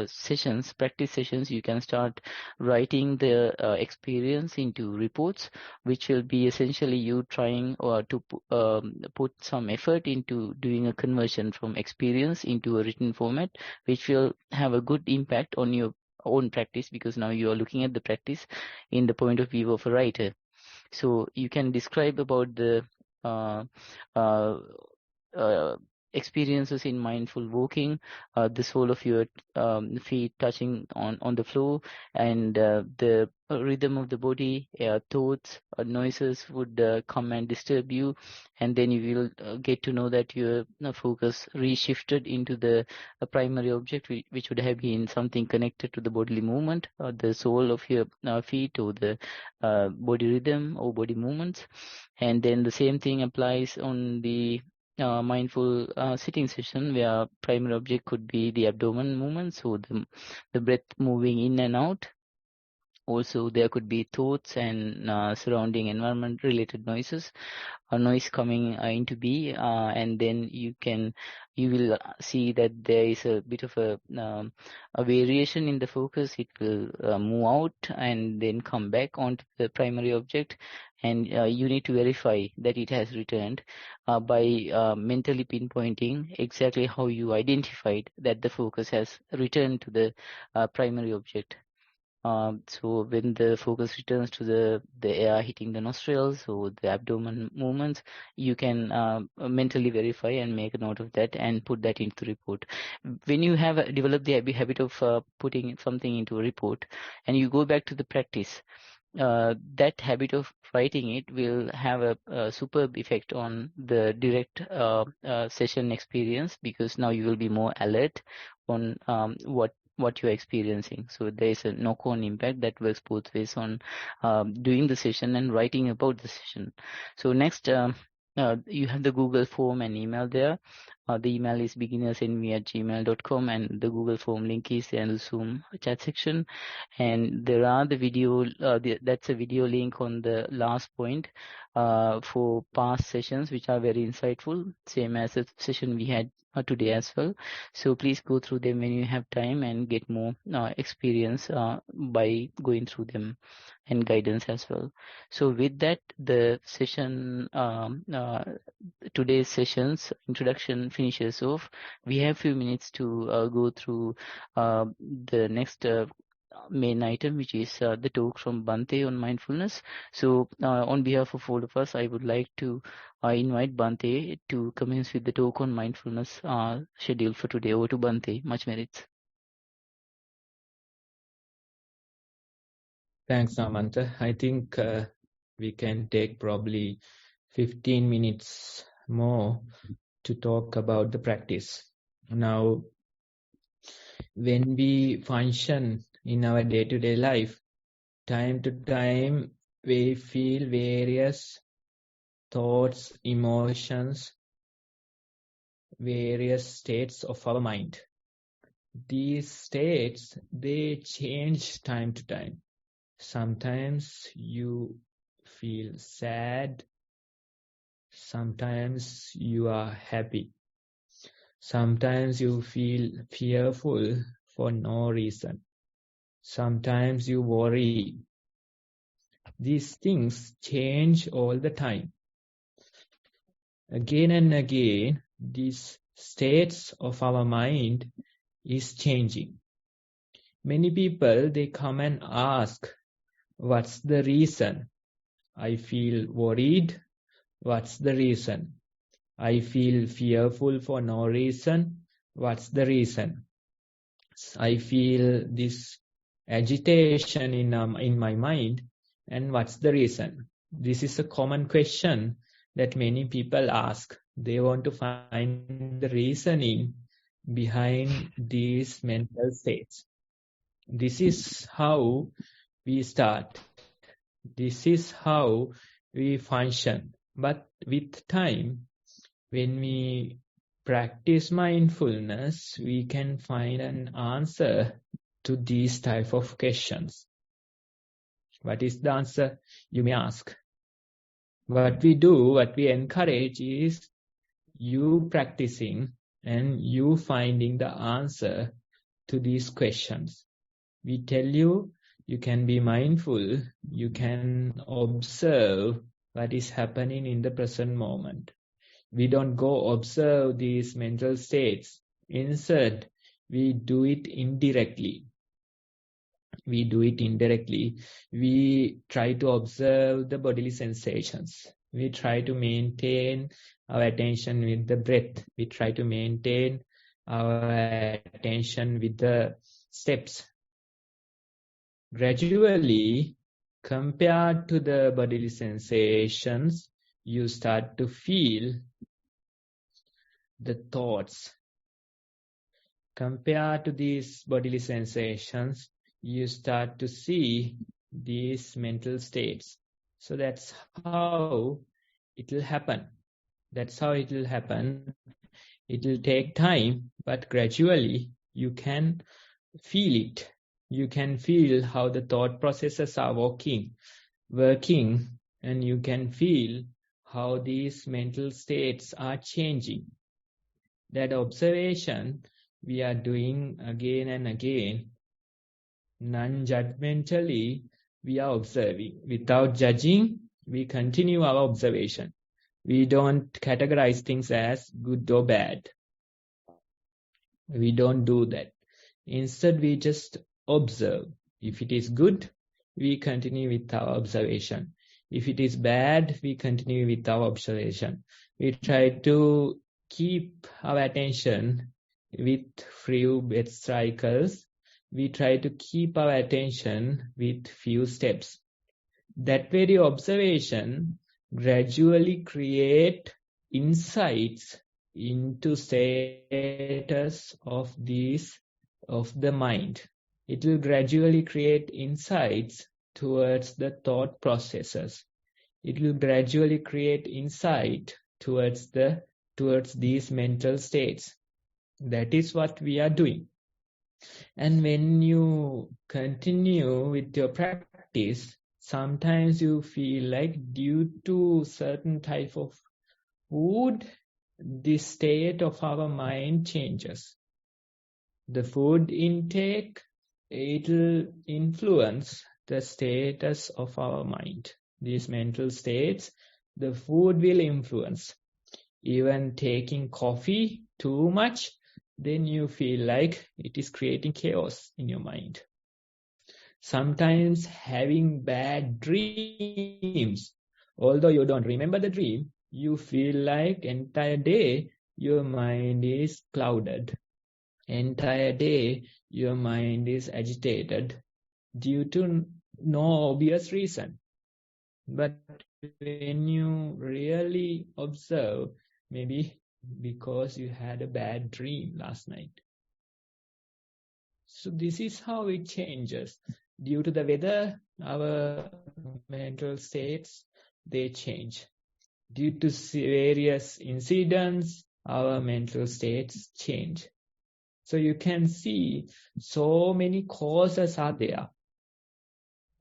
sessions, practice sessions, you can start writing the experience into reports, which will be essentially you trying to put some effort into doing a conversion from experience into a written format, which will have a good impact on your own practice, because now you are looking at the practice in the point of view of a writer. So you can describe about the experiences in mindful walking, the sole of your feet touching on the floor, and the rhythm of the body, thoughts, noises would come and disturb you, and then you will get to know that your focus reshifted into the primary object, which would have been something connected to the bodily movement, the sole of your feet, or the body rhythm or body movements. And then the same thing applies on the mindful sitting session, where primary object could be the abdomen movement, so the breath moving in and out. Also, there could be thoughts and surrounding environment related noises, a noise coming into be, and then you will see that there is a bit of a variation in the focus. It will move out and then come back onto the primary object, and you need to verify that it has returned by mentally pinpointing exactly how you identified that the focus has returned to the primary object. So when the focus returns to the air hitting the nostrils or the abdomen movements, you can mentally verify and make a note of that and put that into the report. When you have developed the habit of putting something into a report, and you go back to the practice, that habit of writing it will have a superb effect on the direct session experience, because now you will be more alert on what you're experiencing. So there is a knock-on impact that works both ways on doing the session and writing about the session. So next, you have the Google form and email there. The email is beginnersnv@gmail.com, and the Google form link is in the Zoom chat section. And there are the video, that's a video link on the last point for past sessions, which are very insightful, same as the session we had today as well. So please go through them when you have time and get more experience by going through them, and guidance as well. So with that, the session, today's session's introduction finishes off. We have few minutes to go through the next main item, which is the talk from Bhante on mindfulness. So on behalf of all of us, I would like to invite Bhante to commence with the talk on mindfulness scheduled for today. Over to Bhante. Much merits. Thanks, Samantha. I think we can take probably 15 minutes more to talk about the practice. Now, when we function in our day-to-day life, time to time, we feel various thoughts, emotions, various states of our mind. These states, they change time to time. Sometimes you feel sad. Sometimes you are happy. Sometimes you feel fearful for no reason. Sometimes you worry. These things change all the time. Again and again, these states of our mind is changing. Many people, they come and ask, what's the reason? I feel worried. What's the reason? I feel fearful for no reason. What's the reason? I feel this agitation in my mind, and what's the reason? This is a common question that many people ask. They want to find the reasoning behind these mental states. This is how we start. This is how we function. But with time, when we practice mindfulness, we can find an answer to these type of questions. What is the answer, you may ask? What we do, what we encourage is you practicing and you finding the answer to these questions. We tell you, you can be mindful, you can observe what is happening in the present moment. We don't go observe these mental states. Instead, we do it indirectly. We do it indirectly. We try to observe the bodily sensations. We try to maintain our attention with the breath. We try to maintain our attention with the steps. Gradually, compared to the bodily sensations, you start to feel the thoughts. Compared to these bodily sensations, you start to see these mental states. So that's how it will happen. That's how it will happen. It will take time, but gradually you can feel it. You can feel how the thought processes are working, and you can feel how these mental states are changing. That observation we are doing again and again. Non-judgmentally, we are observing. Without judging, we continue our observation. We don't categorize things as good or bad. We don't do that. Instead, we just observe. If it is good, we continue with our observation. If it is bad, we continue with our observation. We try to keep our attention with few breath cycles. We try to keep our attention with few steps. That very observation gradually create insights into status of the mind. It will gradually create insights towards the thought processes. It will gradually create insight towards these mental states. That is what we are doing. And when you continue with your practice, sometimes you feel like due to certain type of food, the state of our mind changes. The food intake, it will influence the status of our mind. These mental states, the food will influence. Even taking coffee too much, then you feel like it is creating chaos in your mind. Sometimes having bad dreams, although you don't remember the dream, you feel like entire day your mind is clouded. Entire day your mind is agitated due to no obvious reason. But when you really observe, maybe because you had a bad dream last night. So this is how it changes. Due to the weather, our mental states, they change. Due to various incidents, our mental states change. So you can see so many causes are there.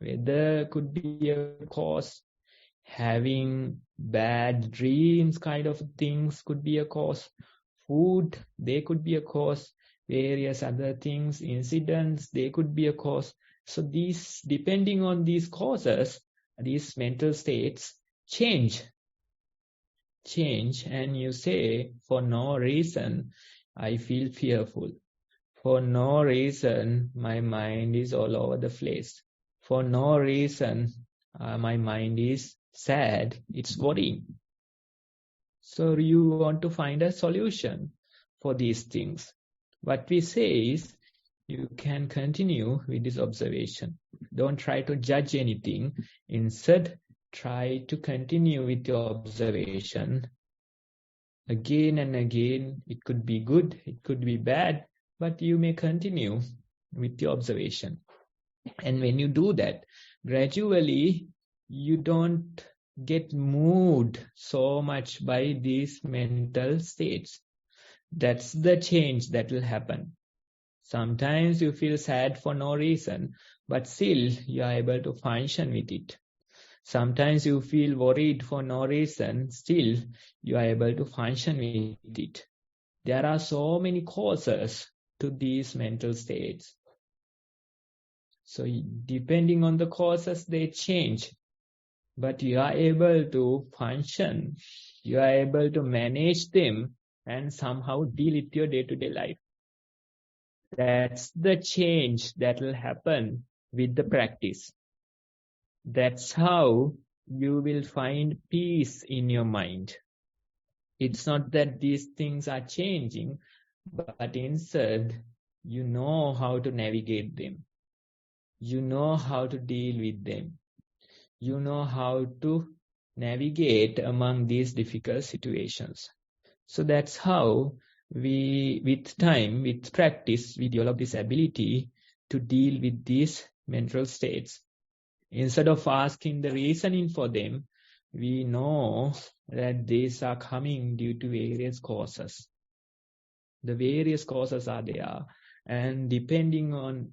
Weather could be a cause. Having bad dreams kind of things could be a cause. Food, they could be a cause. various other things, incidents, they could be a cause. So these, depending on these causes, these mental states change, and you say, for no reason, I feel fearful. For no reason, my mind is all over the place. For no reason, my mind is sad, it's worrying. So you want to find a solution for these things. What we say is, you can continue with this observation. Don't try to judge anything. Instead, try to continue with your observation. Again and again, it could be good, it could be bad, but you may continue with your observation. And when you do that, gradually, you don't get moved so much by these mental states. That's the change that will happen. Sometimes you feel sad for no reason, but still you are able to function with it. Sometimes you feel worried for no reason, still you are able to function with it. There are so many causes to these mental states. So depending on the causes, they change. But you are able to function, you are able to manage them and somehow deal with your day-to-day life. That's the change that will happen with the practice. That's how you will find peace in your mind. It's not that these things are changing, but instead, you know how to navigate them. You know how to deal with them. You know how to navigate among these difficult situations. So that's how we, with time, with practice, we develop this ability to deal with these mental states. Instead of asking the reasoning for them, we know that these are coming due to various causes. The various causes are there, and depending on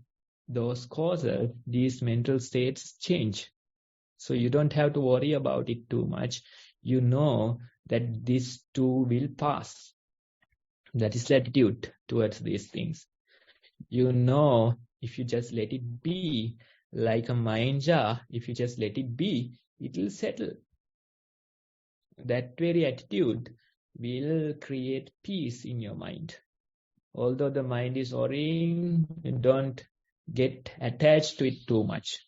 those causes, these mental states change. So you don't have to worry about it too much. You know that this too will pass. That is the attitude towards these things. You know, if you just let it be, like a mind jar, if you just let it be, it will settle. That very attitude will create peace in your mind. Although the mind is worrying, don't get attached to it too much.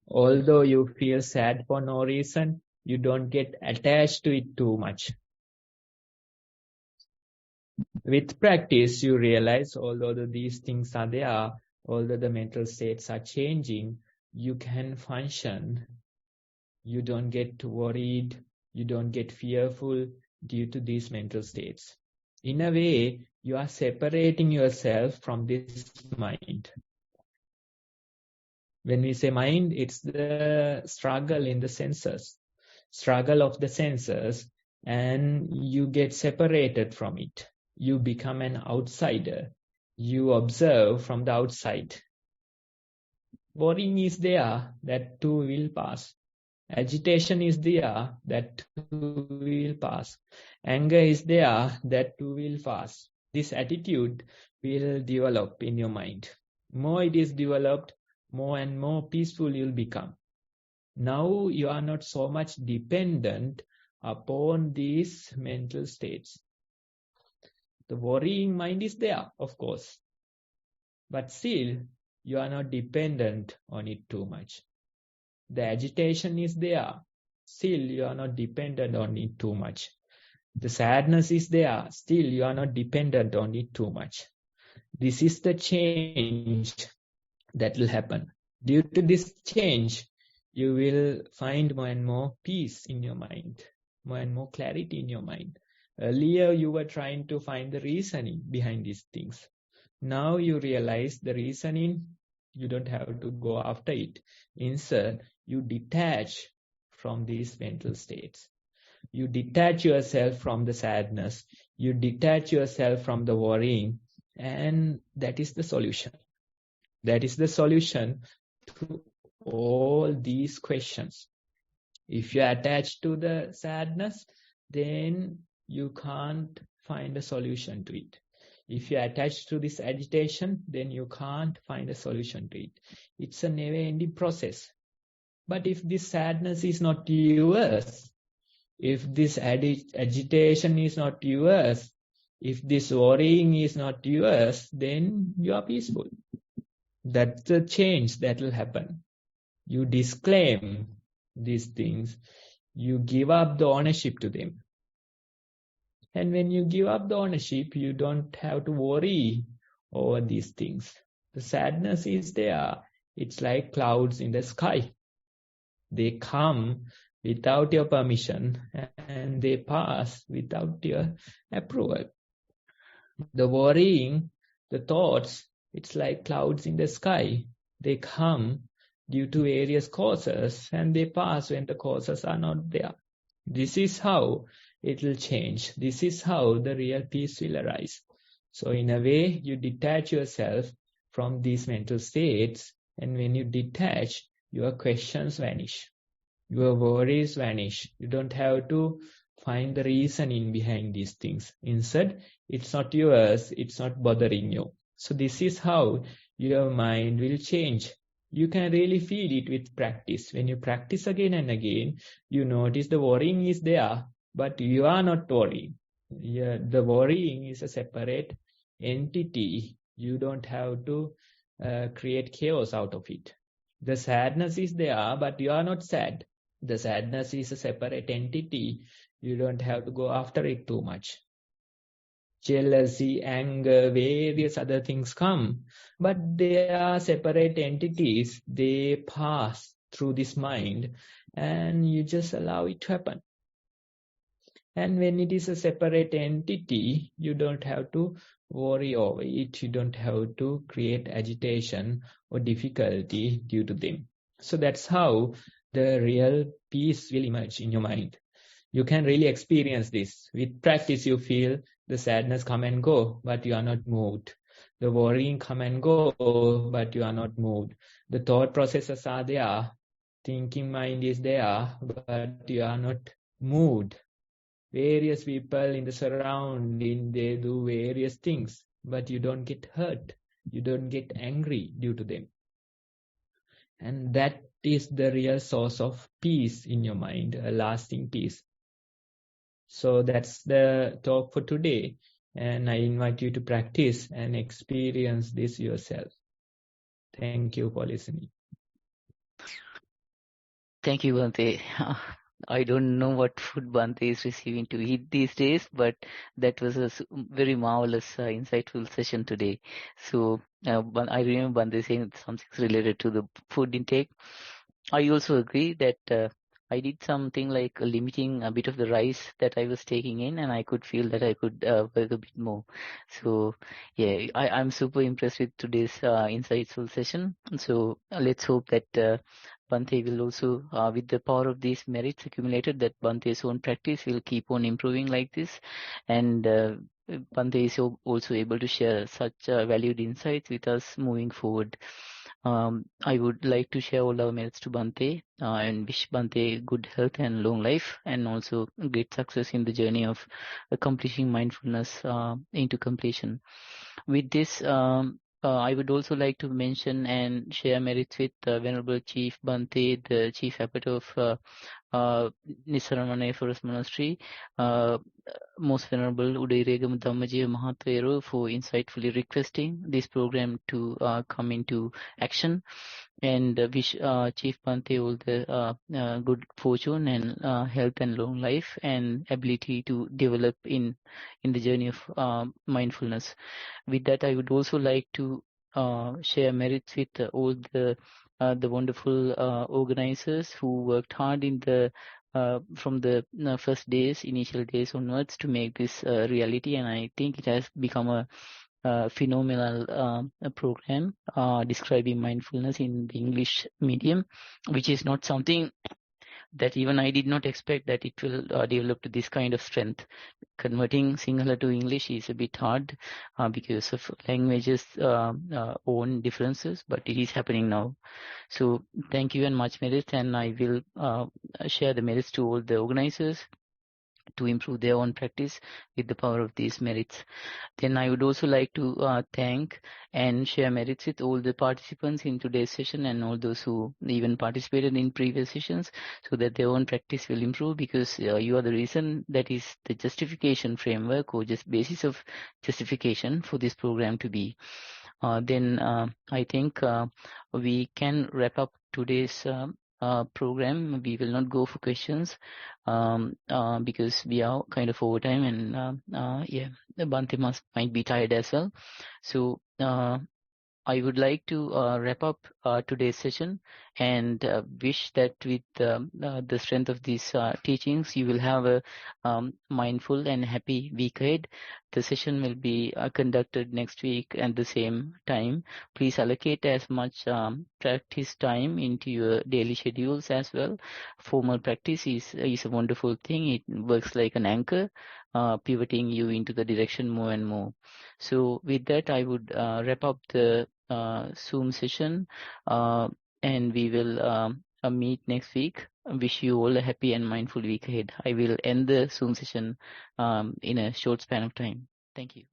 Although you feel sad for no reason, you don't get attached to it too much. With practice, you realize, although these things are there, although the mental states are changing, you can function. You don't get worried, you don't get fearful due to these mental states. In a way, you are separating yourself from this mind. When we say mind, it's the struggle in the senses, struggle of the senses, and you get separated from it. You become an outsider. You observe from the outside. Worrying is there, that too will pass. Agitation is there, that too will pass. Anger is there, that too will pass. This attitude will develop in your mind. More it is developed, more and more peaceful you'll become. Now you are not so much dependent upon these mental states. The worrying mind is there, of course. But still, you are not dependent on it too much. The agitation is there. Still, you are not dependent on it too much. The sadness is there. Still, you are not dependent on it too much. This is the change that will happen. Due to this change, you will find more and more peace in your mind, more and more clarity in your mind. Earlier, you were trying to find the reasoning behind these things. Now you realize the reasoning, you don't have to go after it. Instead, you detach from these mental states. You detach yourself from the sadness. You detach yourself from the worrying. And that is the solution. That is the solution to all these questions. If you are attached to the sadness, then you can't find a solution to it. If you're attached to this agitation, then you can't find a solution to it. It's a never-ending process. But if this sadness is not yours, if this agitation is not yours, if this worrying is not yours, then you are peaceful. That's the change that will happen. You disclaim these things. You give up the ownership to them. And when you give up the ownership, you don't have to worry over these things. The sadness is there. It's like clouds in the sky. They come without your permission and they pass without your approval. The worrying, the thoughts, it's like clouds in the sky. They come due to various causes and they pass when the causes are not there. This is how it will change. This is how the real peace will arise. So in a way, you detach yourself from these mental states, and when you detach, your questions vanish. Your worries vanish. You don't have to find the reasoning behind these things. Instead, it's not yours, it's not bothering you. So this is how your mind will change. You can really feel it with practice. When you practice again and again, you notice the worrying is there, but you are not worrying. The worrying is a separate entity. You don't have to create chaos out of it. The sadness is there, but you are not sad. The sadness is a separate entity. You don't have to go after it too much. Jealousy, anger, various other things come, but they are separate entities. They pass through this mind and you just allow it to happen. And when it is a separate entity, you don't have to worry over it. You don't have to create agitation or difficulty due to them. So that's how the real peace will emerge in your mind. You can really experience this. With practice, you feel the sadness come and go, but you are not moved. The worrying come and go, but you are not moved. The thought processes are there. Thinking mind is there, but you are not moved. Various people in the surrounding, they do various things, but you don't get hurt. You don't get angry due to them. And that is the real source of peace in your mind, a lasting peace. So that's the talk for today. And I invite you to practice and experience this yourself. Thank you for listening. Thank you, Bhante. I don't know what food Bhante is receiving to eat these days, but that was a very marvelous, insightful session today. So I remember Bhante saying something related to the food intake. I also agree that I did something like limiting a bit of the rice that I was taking in, and I could feel that I could work a bit more. So yeah, I'm super impressed with today's insightful session. So let's hope that Bhante will also, with the power of these merits accumulated, that Bhante's own practice will keep on improving like this, and Bhante is also able to share such valued insights with us moving forward. I would like to share all our merits to Bhante and wish Bhante good health and long life, and also great success in the journey of accomplishing mindfulness into completion. With this, I would also like to mention and share merits with Venerable Chief Bhante, the Chief Abbot of Nissarana Forest Monastery, Most Venerable Udairegam Dhamma Thero, for insightfully requesting this program to come into action, and wish Chief Bhante all the good fortune and health and long life and ability to develop in the journey of mindfulness. With that, I would also like to share merits with all the wonderful organizers who worked hard in the from the first initial days onwards to make this reality, and I think it has become a phenomenal program describing mindfulness in the English medium, which is not something that even I did not expect that it will develop to this kind of strength. Converting Sinhala to English is a bit hard because of languages' own differences, but it is happening now. So thank you and much merits, and I will share the merits to all the organizers to improve their own practice with the power of these merits. Then I would also like to thank and share merits with all the participants in today's session and all those who even participated in previous sessions, so that their own practice will improve, because you are the reason, that is the justification framework or just basis of justification for this program to be. Then I think we can wrap up today's program. We will not go for questions because we are kind of over time, and Bhante might be tired as well. So I would like to wrap up today's session and wish that with the strength of these teachings, you will have a mindful and happy week ahead. The session will be conducted next week at the same time. Please allocate as much practice time into your daily schedules as well. Formal practice is a wonderful thing. It works like an anchor, pivoting you into the direction more and more. So with that, I would wrap up the Zoom session, and we will meet next week. I wish you all a happy and mindful week ahead. I will end the Zoom session in a short span of time. Thank you.